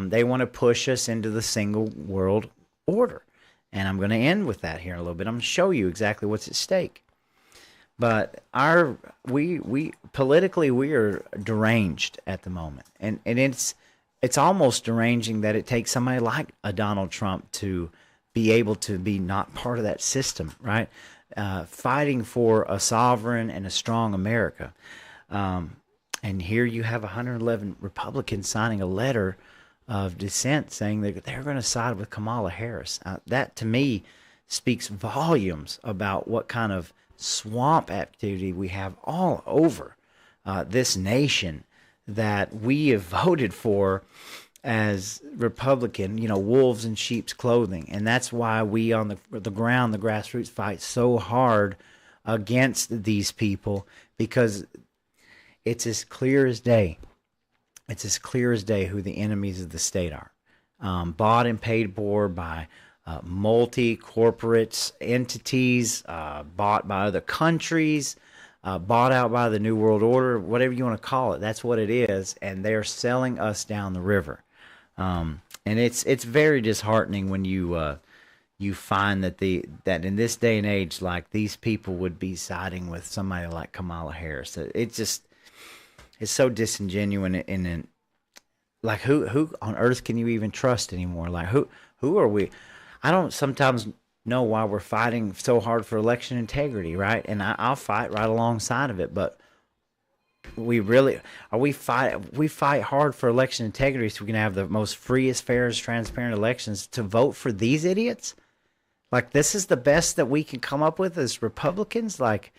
They want to push us into the single world order. And I'm going to end with that here in a little bit. I'm going to show you exactly what's at stake. But we politically, we are deranged at the moment. And it's almost deranging that it takes somebody like a Donald Trump to be able to be not part of that system, right? Fighting for a sovereign and a strong America. And here you have 111 Republicans signing a letter of dissent saying that they're going to side with Kamala Harris. That, to me, speaks volumes about what kind of swamp activity we have all over this nation that we have voted for as Republican, wolves in sheep's clothing. And that's why we on the ground, the grassroots, fight so hard against these people, because it's as clear as day. It's as clear as day who the enemies of the state are. Bought and paid for by multi-corporate entities, bought by other countries, bought out by the New World Order, whatever you want to call it. That's what it is. And they're selling us down the river. And it's very disheartening when you find that that in this day and age, like, these people would be siding with somebody like Kamala Harris. It's so disingenuous, and like who on earth can you even trust anymore? Like who are we? I don't sometimes know why we're fighting so hard for election integrity, right? And I'll fight right alongside of it, but we fight hard for election integrity so we can have the most freest, fairest, transparent elections to vote for these idiots? Like, this is the best that we can come up with as Republicans? Like,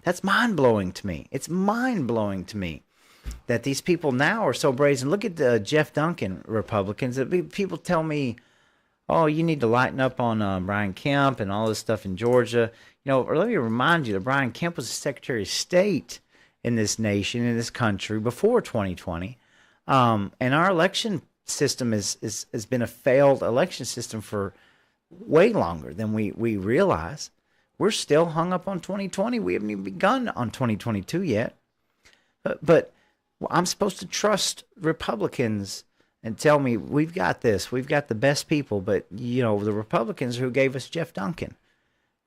that's mind-blowing to me. It's mind-blowing to me that these people now are so brazen. Look at the Jeff Duncan Republicans. People tell me, oh, you need to lighten up on Brian Kemp and all this stuff in Georgia. Or let me remind you that Brian Kemp was the Secretary of State in this nation, in this country, before 2020. And our election system has been a failed election system for way longer than we realize. We're still hung up on 2020. We haven't even begun on 2022 yet. But I'm supposed to trust Republicans and tell me, we've got this, we've got the best people. But, the Republicans who gave us Jeff Duncan,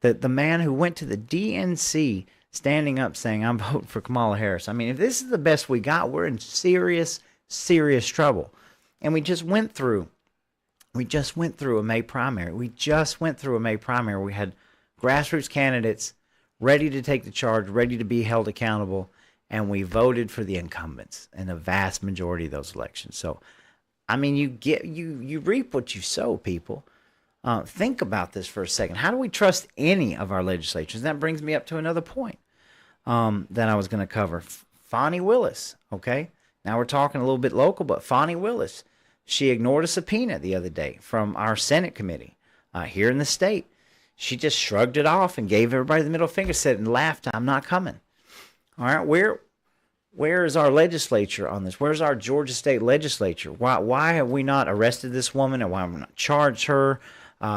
the man who went to the DNC standing up saying, I'm voting for Kamala Harris. I mean, if this is the best we got, we're in serious, serious trouble. And we just went through a May primary. We had grassroots candidates ready to take the charge, ready to be held accountable, and we voted for the incumbents in the vast majority of those elections. So, I mean, you reap what you sow, people. Think about this for a second. How do we trust any of our legislatures? And that brings me up to another point that I was going to cover. Fani Willis, okay? Now we're talking a little bit local, but Fani Willis, she ignored a subpoena the other day from our Senate committee here in the state. She just shrugged it off and gave everybody the middle finger, said and laughed, I'm not coming. All right, where is our legislature on this? Where's our Georgia state legislature? Why have we not arrested this woman, and why have we not charged her?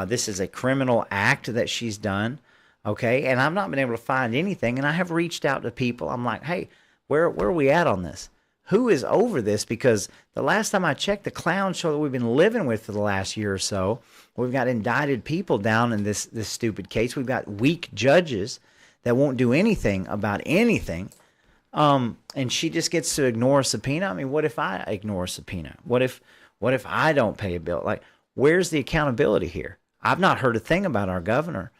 This is a criminal act that she's done, okay? And I've not been able to find anything, and I have reached out to people. I'm like, hey, where are we at on this? Who is over this? Because the last time I checked, the clown show that we've been living with for the last year or so, we've got indicted people down in this stupid case. We've got weak judges that won't do anything about anything. And she just gets to ignore a subpoena. I mean, what if I ignore a subpoena? What if I don't pay a bill? Like, where's the accountability here? I've not heard a thing about our governor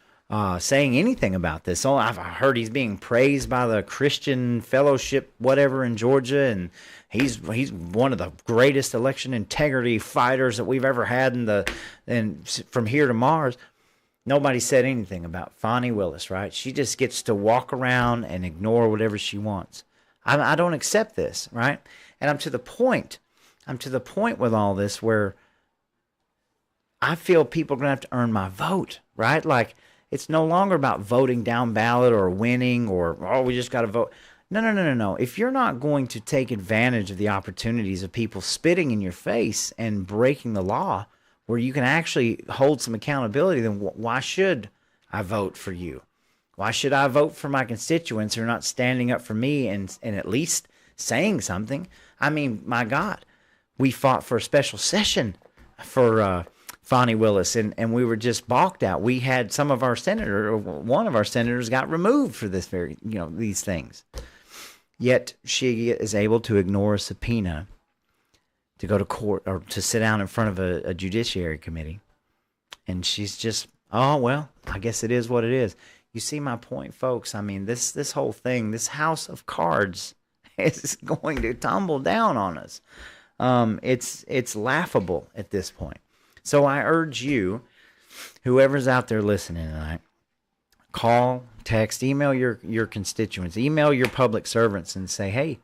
saying anything about this. Oh, I've heard he's being praised by the Christian Fellowship, whatever, in Georgia, and he's one of the greatest election integrity fighters that we've ever had and from here to Mars. Nobody said anything about Fani Willis, right? She just gets to walk around and ignore whatever she wants. I don't accept this, right? And I'm to the point with all this where I feel people are going to have to earn my vote, right? Like, it's no longer about voting down ballot or winning or, oh, we just got to vote. No. If you're not going to take advantage of the opportunities of people spitting in your face and breaking the law, where you can actually hold some accountability, then why should I vote for you? Why should I vote for my constituents who are not standing up for me and at least saying something? I mean, my God, we fought for a special session for Fonnie Willis, and we were just balked out. We had some of our one of our senators got removed for this very, these things. Yet she is able to ignore a subpoena to go to court or to sit down in front of a judiciary committee. And she's just, oh, well, I guess it is what it is. You see my point, folks? I mean, this whole thing, this house of cards is going to tumble down on us. It's laughable at this point. So I urge you, whoever's out there listening tonight, call, text, email your constituents, email your public servants and say, hey,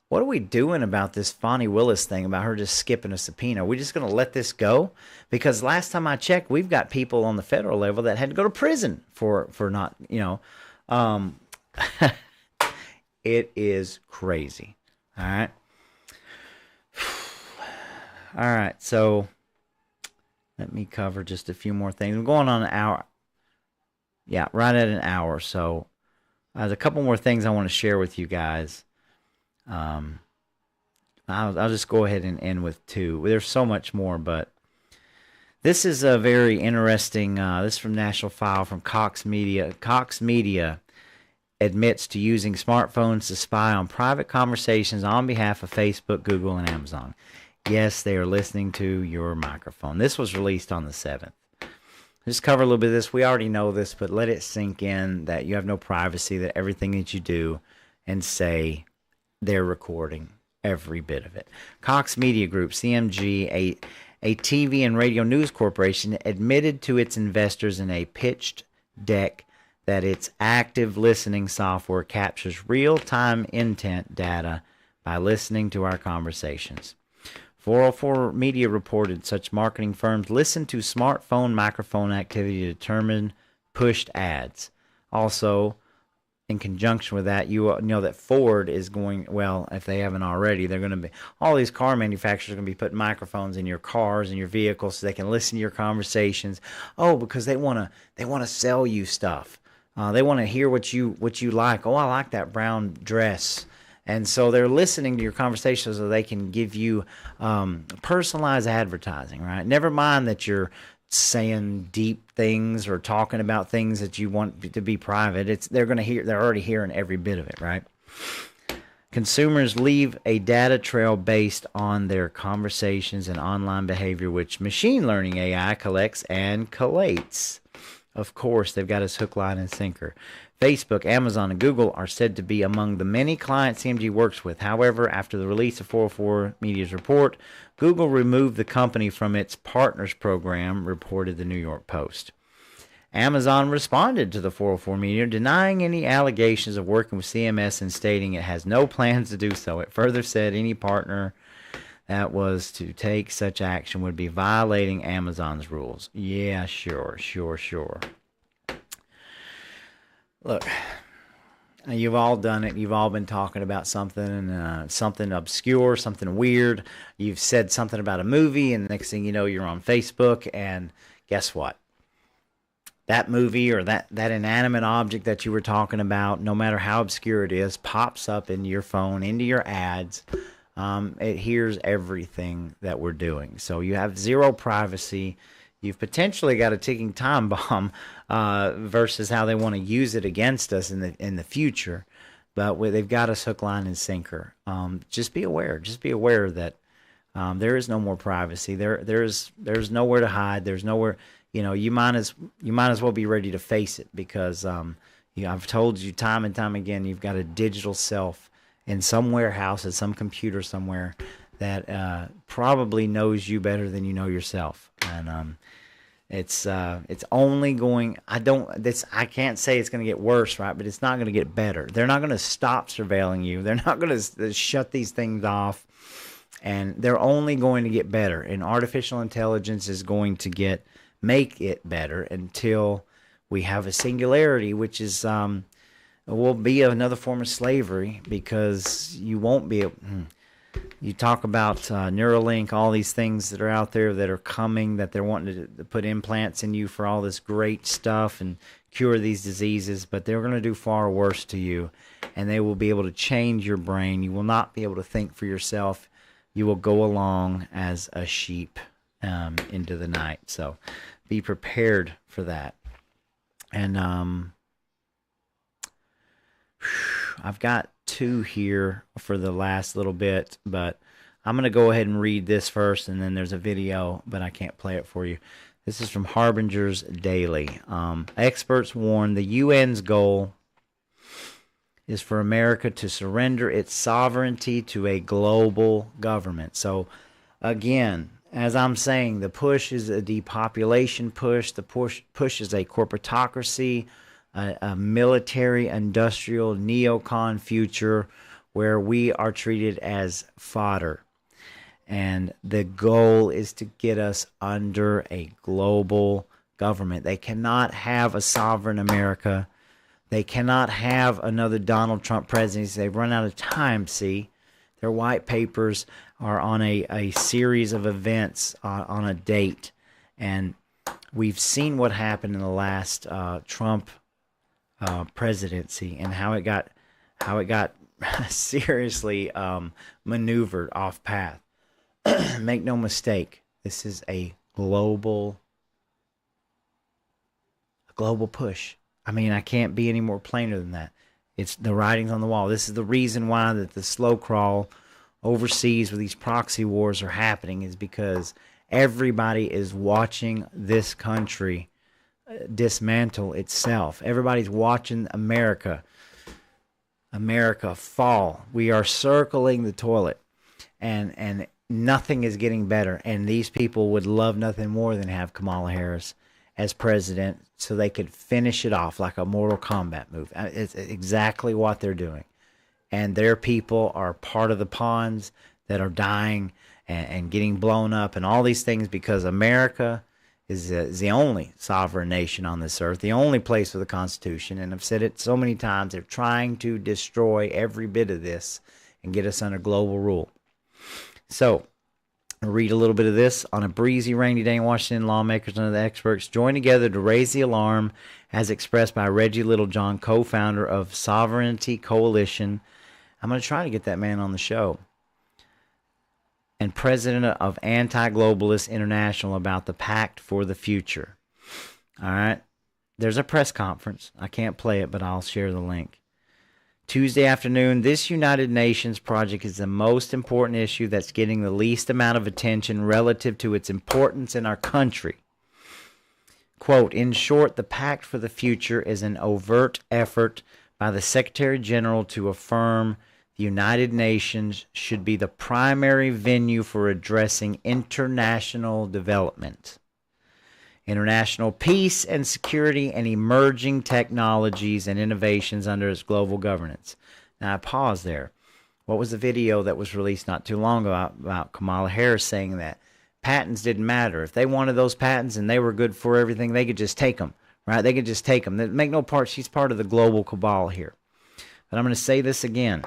what are we doing about this Fonnie Willis thing, about her just skipping a subpoena? Are we just going to let this go? Because last time I checked, we've got people on the federal level that had to go to prison for not, it is crazy. All right. All right. So let me cover just a few more things. We're going on an hour. Yeah, right at an hour. So there's a couple more things I want to share with you guys. I'll just go ahead and end with two. There's so much more, but this is a very interesting, this is from National File from Cox Media. Cox Media admits to using smartphones to spy on private conversations on behalf of Facebook, Google, and Amazon. Yes, they are listening to your microphone. This was released on the 7th. Just cover a little bit of this. We already know this, but let it sink in that you have no privacy, that everything that you do and say, they're recording every bit of it. Cox Media Group, CMG, a TV and radio news corporation, admitted to its investors in a pitched deck that its active listening software captures real-time intent data by listening to our conversations. 404 Media reported such marketing firms listen to smartphone microphone activity to determine pushed ads. Also, in conjunction with that, you know that Ford is going, well, if they haven't already, they're going to be, all these car manufacturers are going to be putting microphones in your cars and your vehicles so they can listen to your conversations. Oh, because they want to sell you stuff. They want to hear what you like. Oh, I like that brown dress. And so they're listening to your conversations so they can give you personalized advertising, right? Never mind that you're saying deep things or talking about things that you want to be private. They're already hearing every bit of it, right? Consumers leave a data trail based on their conversations and online behavior, which machine learning AI collects and collates. Of course, they've got us hook, line, and sinker. Facebook, Amazon, and Google are said to be among the many clients CMG works with. However, after the release of 404 Media's report, Google removed the company from its partners program, reported the New York Post. Amazon responded to the 404 Media, denying any allegations of working with CMS and stating it has no plans to do so. It further said any partner that was to take such action would be violating Amazon's rules. Yeah, sure. Look, you've all done it. You've all been talking about something, something obscure, something weird. You've said something about a movie, and the next thing you know, you're on Facebook, and guess what? That movie or that inanimate object that you were talking about, no matter how obscure it is, pops up into your phone, into your ads. It hears everything that we're doing. So you have zero privacy. You've potentially got a ticking time bomb versus how they want to use it against us in the future. But they've got us hook, line, and sinker. Just be aware. Just be aware that there is no more privacy. There's nowhere to hide. There's nowhere. You might as well be ready to face it because I've told you time and time again. You've got a digital self in some warehouse at some computer somewhere that probably knows you better than you know yourself. And it's only going. I can't say it's going to get worse, right? But it's not going to get better. They're not going to stop surveilling you. They're not going to shut these things off, and they're only going to get better. And artificial intelligence is going to make it better until we have a singularity, which is will be another form of slavery because you won't be. You talk about Neuralink, all these things that are out there that are coming, that they're wanting to put implants in you for all this great stuff and cure these diseases, but they're going to do far worse to you, and they will be able to change your brain. You will not be able to think for yourself. You will go along as a sheep into the night. So be prepared for that. And I've got two here for the last little bit, but I'm going to go ahead and read this first, and then there's a video, but I can't play it for you. This is from Harbinger's Daily. Experts warn the UN's goal is for America to surrender its sovereignty to a global government. So, again, as I'm saying, the push is a depopulation push. The push is a corporatocracy, a military, industrial, neocon future where we are treated as fodder. And the goal is to get us under a global government. They cannot have a sovereign America. They cannot have another Donald Trump presidency. They've run out of time, see? Their white papers are on a series of events on a date. And we've seen what happened in the last Trump presidency and how it got seriously maneuvered off path. Make no mistake, this is a global push. I mean, I can't be any more plainer than that. It's the writing's on the wall. This is the reason why that the slow crawl overseas with these proxy wars are happening, is because everybody is watching this country dismantle itself. Everybody's watching America fall. We are circling the toilet, and nothing is getting better. And these people would love nothing more than have Kamala Harris as president so they could finish it off like a Mortal Kombat move. It's exactly what they're doing. And their people are part of the pawns that are dying and getting blown up and all these things, because America is the only sovereign nation on this earth, the only place with a constitution. And I've said it so many times, they're trying to destroy every bit of this and get us under global rule. So, I'll read a little bit of this. On a breezy, rainy day in Washington, lawmakers and other experts join together to raise the alarm, as expressed by Reggie Littlejohn, co-founder of Sovereignty Coalition. I'm going to try to get that man on the show. And president of Anti-Globalist International, about the Pact for the Future. All right. There's a press conference. I can't play it, but I'll share the link. Tuesday afternoon, this United Nations project is the most important issue that's getting the least amount of attention relative to its importance in our country. Quote, in short, the Pact for the Future is an overt effort by the Secretary General to affirm the United Nations should be the primary venue for addressing international development, international peace and security, and emerging technologies and innovations under its global governance. Now, I pause there. What was the video that was released not too long ago about Kamala Harris saying that patents didn't matter? If they wanted those patents and they were good for everything, they could just take them, right? They could just take them. They make no part. She's part of the global cabal here. But I'm going to say this again.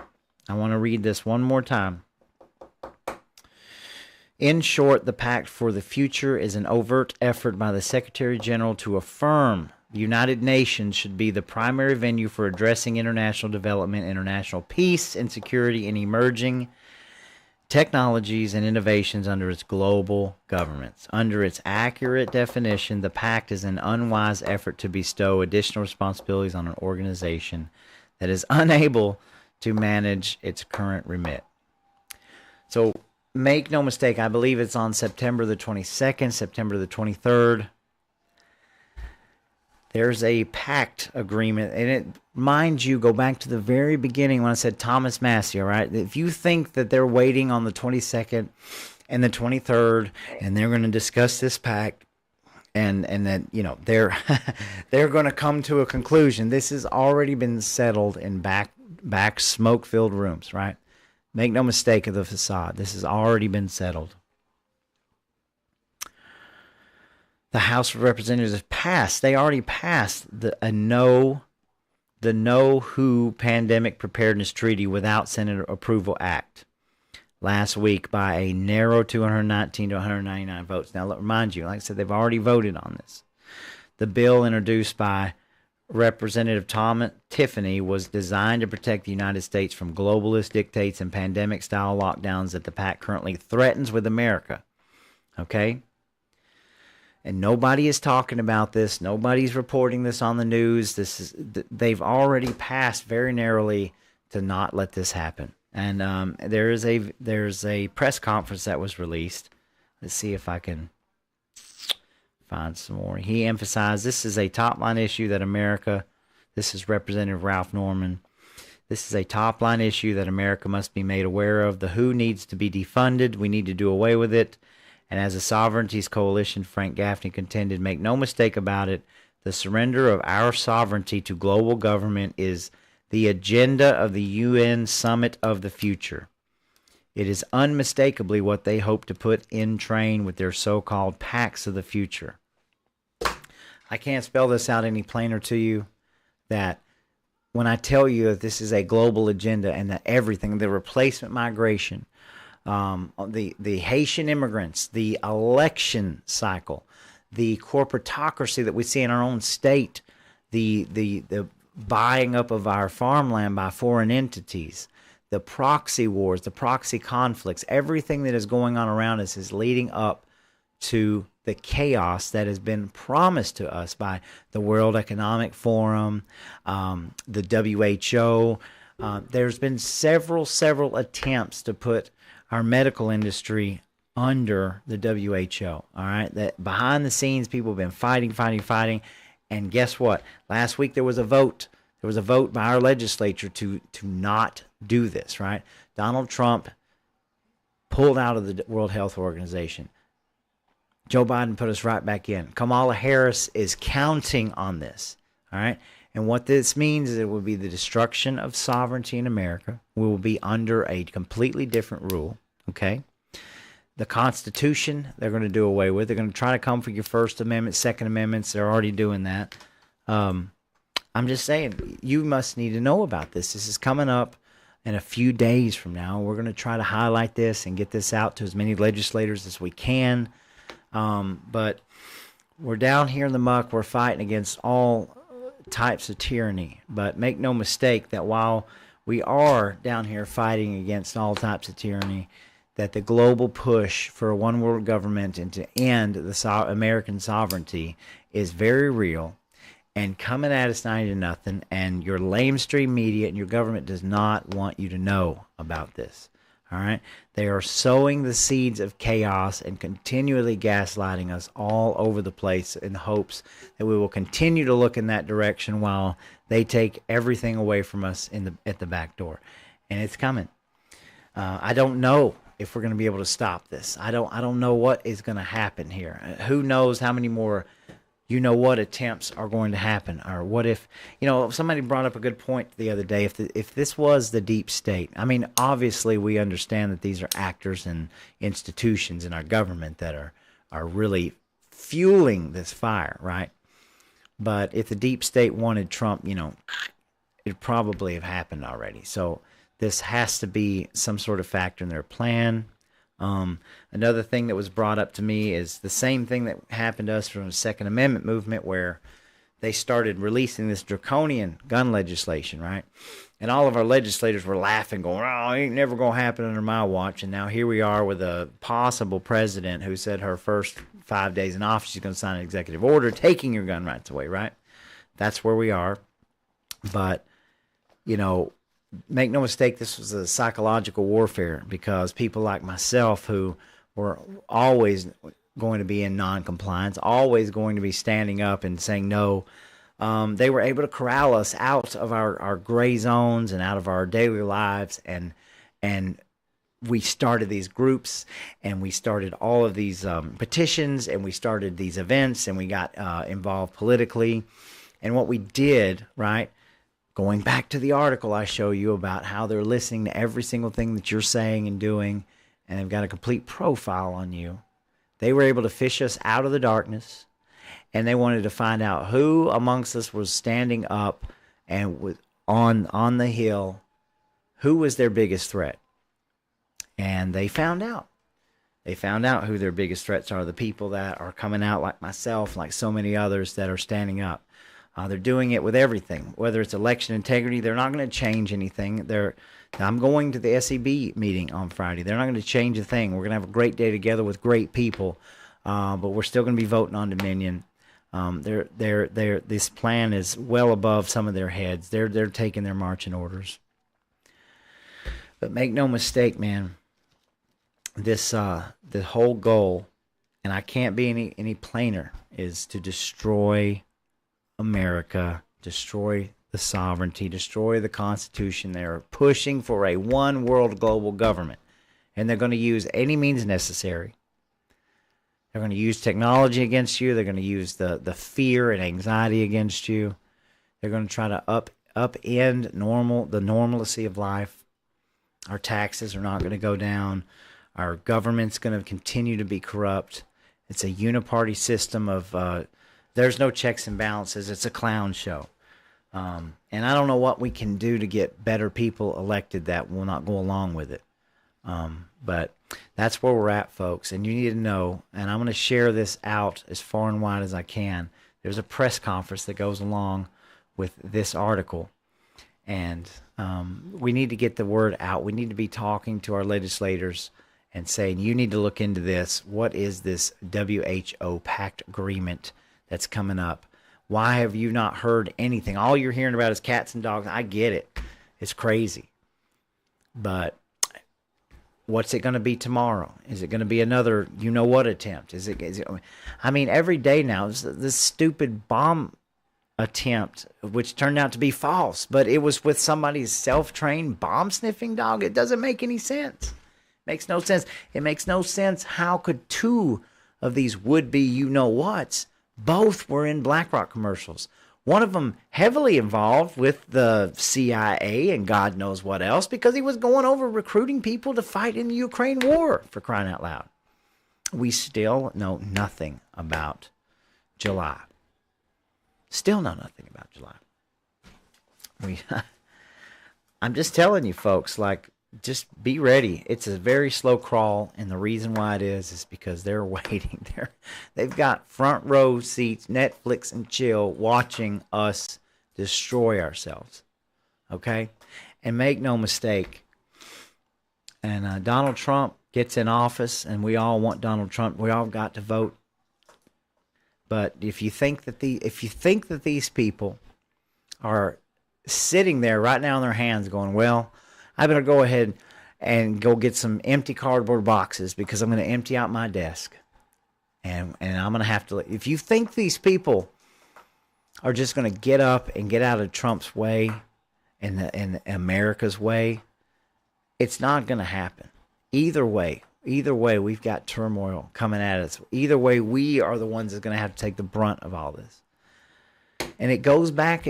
I want to read this one more time. In short, the Pact for the Future is an overt effort by the Secretary General to affirm the United Nations should be the primary venue for addressing international development, international peace and security, and emerging technologies and innovations under its global governments. Under its accurate definition, the Pact is an unwise effort to bestow additional responsibilities on an organization that is unable to manage its current remit. So, make no mistake, I believe it's on September the 22nd, September the 23rd. There's a pact agreement, and it, mind you, go back to the very beginning when I said Thomas Massey, all right? If you think that they're waiting on the 22nd and the 23rd, and they're going to discuss this pact, and that, you know, they're going to come to a conclusion, this has already been settled in back smoke-filled rooms, right? Make no mistake of the facade. This has already been settled. The House of Representatives passed. They already passed the Know Who Pandemic Preparedness Treaty without Senate Approval Act. last week by a narrow 219 to 199 votes. Now, let me remind you, like I said, they've already voted on this. The bill introduced by Representative Tom Tiffany was designed to protect the United States from globalist dictates and pandemic-style lockdowns that the pact currently threatens with America. Okay? And nobody is talking about this. Nobody's reporting this on the news. They've already passed very narrowly to not let this happen. And there's a press conference that was released. Let's see if I can find some more. He emphasized this is a top-line issue that America, this is Representative Ralph Norman, this is a top-line issue that America must be made aware of. The WHO needs to be defunded. We need to do away with it. And as a sovereignties coalition, Frank Gaffney contended, make no mistake about it, the surrender of our sovereignty to global government is the agenda of the UN Summit of the Future. It is unmistakably what they hope to put in train with their so-called pacts of the future. I can't spell this out any plainer to you, that when I tell you that this is a global agenda and that everything, the replacement migration, the Haitian immigrants, the election cycle, the corporatocracy that we see in our own state, the buying up of our farmland by foreign entities, the proxy wars, the proxy conflicts, everything that is going on around us is leading up to the chaos that has been promised to us by the World Economic Forum, the WHO. There's been several attempts to put our medical industry under the WHO. All right, that behind the scenes, people have been fighting, and guess what? Last week there was a vote. There was a vote by our legislature to not do this. Right? Donald Trump pulled out of the World Health Organization. Joe Biden put us right back in. Kamala Harris is counting on this. All right. And what this means is it will be the destruction of sovereignty in America. We will be under a completely different rule. Okay. The Constitution, they're going to do away with. They're going to try to come for your First Amendment, Second Amendments. They're already doing that. I'm just saying, you must need to know about this. This is coming up in a few days from now. We're going to try to highlight this and get this out to as many legislators as we can. But we're down here in the muck. We're fighting against all types of tyranny. But make no mistake that while we are down here fighting against all types of tyranny, that the global push for a one world government and to end the American sovereignty is very real and coming at us 90-0. And your lamestream media and your government does not want you to know about this. All right. They are sowing the seeds of chaos and continually gaslighting us all over the place in hopes that we will continue to look in that direction while they take everything away from us at the back door. And it's coming. I don't know if we're going to be able to stop this. I don't know what is going to happen here. Who knows how many more what attempts are going to happen, or what if, somebody brought up a good point the other day. If this was the deep state, I mean, obviously we understand that these are actors and institutions in our government that are really fueling this fire, right? But if the deep state wanted Trump, it'd probably have happened already. So this has to be some sort of factor in their plan. Another thing that was brought up to me is the same thing that happened to us from the Second Amendment movement, where they started releasing this draconian gun legislation, right? And all of our legislators were laughing, going, "Oh, it ain't never going to happen under my watch." And now here we are with a possible president who said her first 5 days in office she's going to sign an executive order taking your gun rights away, right? That's where we are. But, make no mistake, this was a psychological warfare, because people like myself who were always going to be in non-compliance, always going to be standing up and saying no, they were able to corral us out of our gray zones and out of our daily lives. And we started these groups, and we started all of these petitions, and we started these events, and we got involved politically. And what we did, right, going back to the article I show you about how they're listening to every single thing that you're saying and doing, and they've got a complete profile on you. They were able to fish us out of the darkness, and they wanted to find out who amongst us was standing up and on the hill, who was their biggest threat. And they found out. They found out who their biggest threats are, the people that are coming out like myself, like so many others that are standing up. They're doing it with everything, whether it's election integrity. They're not going to change anything. I'm going to the SEB meeting on Friday. They're not going to change a thing. We're going to have a great day together with great people, but we're still going to be voting on Dominion. This plan is well above some of their heads. They're taking their marching orders. But make no mistake, man. The whole goal, and I can't be any plainer, is to destroy America, destroy the sovereignty, destroy the Constitution. They're pushing for a one world global government, and they're going to use any means necessary. They're going to use technology against you. They're going to use the fear and anxiety against you. They're going to try to upend the normalcy of life. Our taxes are not going to go down. Our government's going to continue to be corrupt. It's a uniparty system of there's no checks and balances. It's a clown show. And I don't know what we can do to get better people elected that will not go along with it. But that's where we're at, folks. And you need to know, and I'm going to share this out as far and wide as I can. There's a press conference that goes along with this article. And we need to get the word out. We need to be talking to our legislators and saying, you need to look into this. What is this WHO pact agreement that's coming up? Why have you not heard anything? All you're hearing about is cats and dogs. I get it. It's crazy. But what's it going to be tomorrow? Is it going to be another you-know-what attempt? Is it, I mean, every day now, this stupid bomb attempt, which turned out to be false, but it was with somebody's self-trained bomb-sniffing dog. It doesn't make any sense. Makes no sense. It makes no sense. How could two of these would-be you-know-whats both were in BlackRock commercials? One of them heavily involved with the CIA and God knows what else because he was going over recruiting people to fight in the Ukraine war, for crying out loud. We still know nothing about July. Still know nothing about July. I'm just telling you, folks, like, just be ready. It's a very slow crawl, and the reason why it is because they're waiting. They've got front row seats, Netflix and chill, watching us destroy ourselves. Okay? And make no mistake, and Donald Trump gets in office, and we all want Donald Trump. We all got to vote. But if you think that these people are sitting there right now in their hands going, well, I better go ahead and go get some empty cardboard boxes because I'm going to empty out my desk. And I'm going to have to, if you think these people are just going to get up and get out of Trump's way and America's way, it's not going to happen. Either way, we've got turmoil coming at us. Either way, we are the ones that's going to have to take the brunt of all this. And it goes back,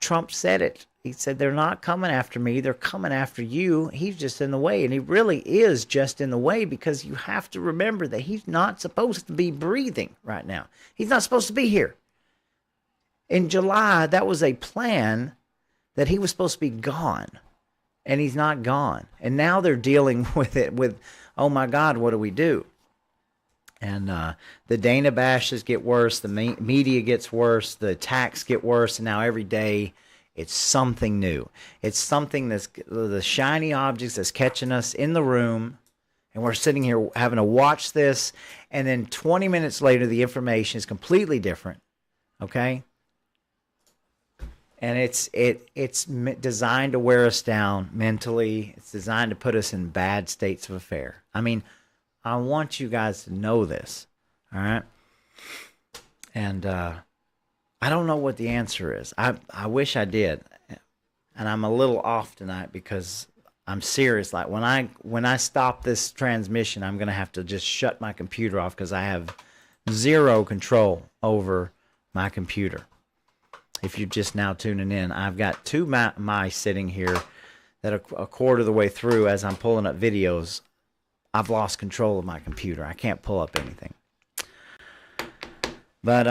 Trump said it. He said, they're not coming after me. They're coming after you. He's just in the way. And he really is just in the way because you have to remember that he's not supposed to be breathing right now. He's not supposed to be here. In July, that was a plan that he was supposed to be gone. And he's not gone. And now they're dealing with it with, oh my God, what do we do? And the Dana bashes get worse. The media gets worse. The attacks get worse. And now every day it's something new. It's something that's the shiny objects that's catching us in the room. And we're sitting here having to watch this. And then 20 minutes later, the information is completely different. Okay? And it's designed to wear us down mentally. It's designed to put us in bad states of affair. I mean, I want you guys to know this, all right? And I don't know what the answer is. I wish I did. And I'm a little off tonight because I'm serious. Like when I stop this transmission, I'm going to have to just shut my computer off because I have zero control over my computer. If you're just now tuning in, I've got two mice sitting here that are a quarter of the way through as I'm pulling up videos. I've lost control of my computer. I can't pull up anything. But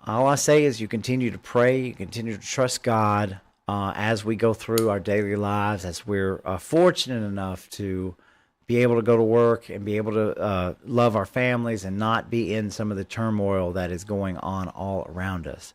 all I say is you continue to pray, you continue to trust God. as we go through our daily lives, as we're fortunate enough to be able to go to work and be able to love our families and not be in some of the turmoil that is going on all around us.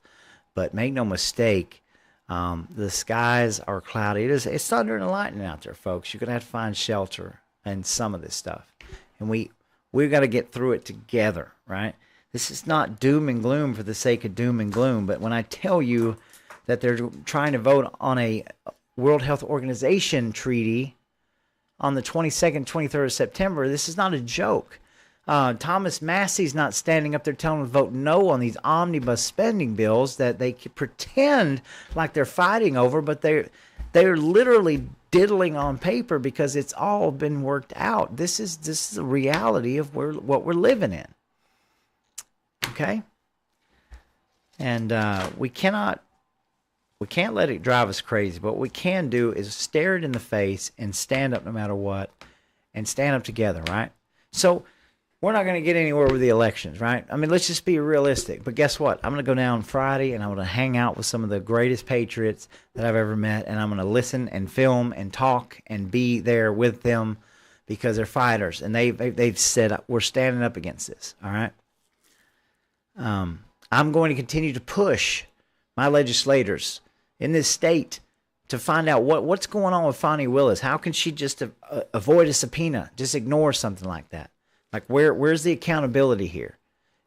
But make no mistake, the skies are cloudy. It's thunder and lightning out there, folks. You're going to have to find shelter in some of this stuff. And we've got to get through it together, right? This is not doom and gloom for the sake of doom and gloom. But when I tell you that they're trying to vote on a World Health Organization treaty on the 22nd, 23rd of September, this is not a joke. Thomas Massey's not standing up there telling them to vote no on these omnibus spending bills that they pretend like they're fighting over, but they're literally diddling on paper because it's all been worked out. This is the reality of what we're living in. Okay? And we can't let it drive us crazy. But what we can do is stare it in the face and stand up no matter what, and stand up together, right? So we're not going to get anywhere with the elections, right? I mean, let's just be realistic. But guess what? I'm going to go down Friday, and I'm going to hang out with some of the greatest patriots that I've ever met, and I'm going to listen and film and talk and be there with them because they're fighters, and they've said we're standing up against this, all right? I'm going to continue to push my legislators in this state to find out what's going on with Fani Willis. How can she just avoid a subpoena, just ignore something like that? Like, where's the accountability here?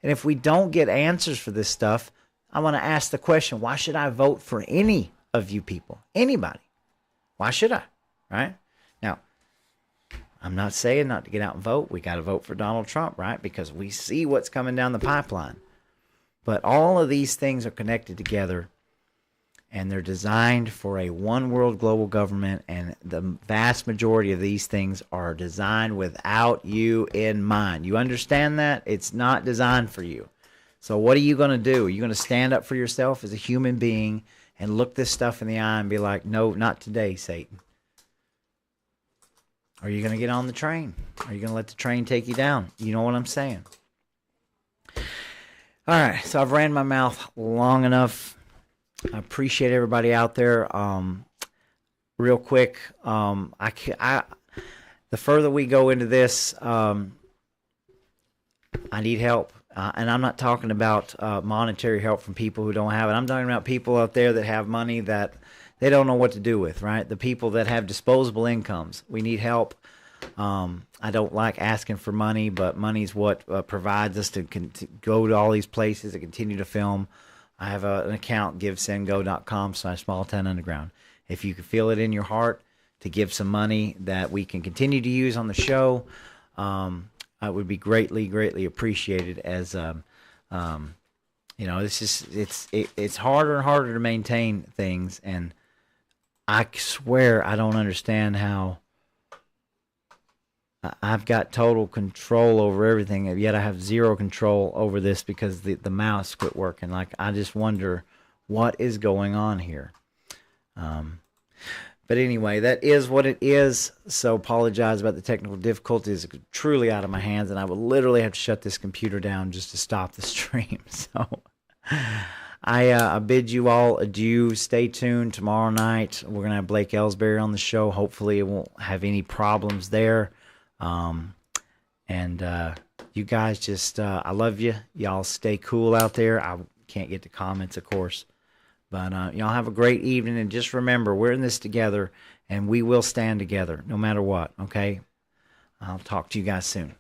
And if we don't get answers for this stuff, I want to ask the question, why should I vote for any of you people? Anybody. Why should I? Right? Now, I'm not saying not to get out and vote. We got to vote for Donald Trump, right? Because we see what's coming down the pipeline. But all of these things are connected together, and they're designed for a one world global government, and the vast majority of these things are designed without you in mind. You understand that? It's not designed for you. So what are you going to do? Are you going to stand up for yourself as a human being and look this stuff in the eye and be like, no, not today, Satan? Are you going to get on the train? Are you going to let the train take you down? You know what I'm saying? All right, so I've ran my mouth long enough. I appreciate everybody out there. Real quick, the further we go into this, I need help. And I'm not talking about monetary help from people who don't have it. I'm talking about people out there that have money that they don't know what to do with, right? The people that have disposable incomes. We need help. I don't like asking for money, but money's what provides us to go to all these places and continue to film. I have an account, givesendgo.com/smalltownunderground. If you can feel it in your heart to give some money that we can continue to use on the show, I would be greatly, greatly appreciated. As you know, it's harder and harder to maintain things, and I swear I don't understand how I've got total control over everything, and yet I have zero control over this because the mouse quit working. Like, I just wonder what is going on here. But anyway, that is what it is. So apologize about the technical difficulties. It's truly out of my hands, and I will literally have to shut this computer down just to stop the stream. So I bid you all adieu. Stay tuned. Tomorrow night, we're going to have Blake Ellsbury on the show. Hopefully it won't have any problems there. You guys just, I love you. Y'all stay cool out there. I can't get to comments, of course, but, y'all have a great evening. And just remember, we're in this together, and we will stand together no matter what. Okay. I'll talk to you guys soon.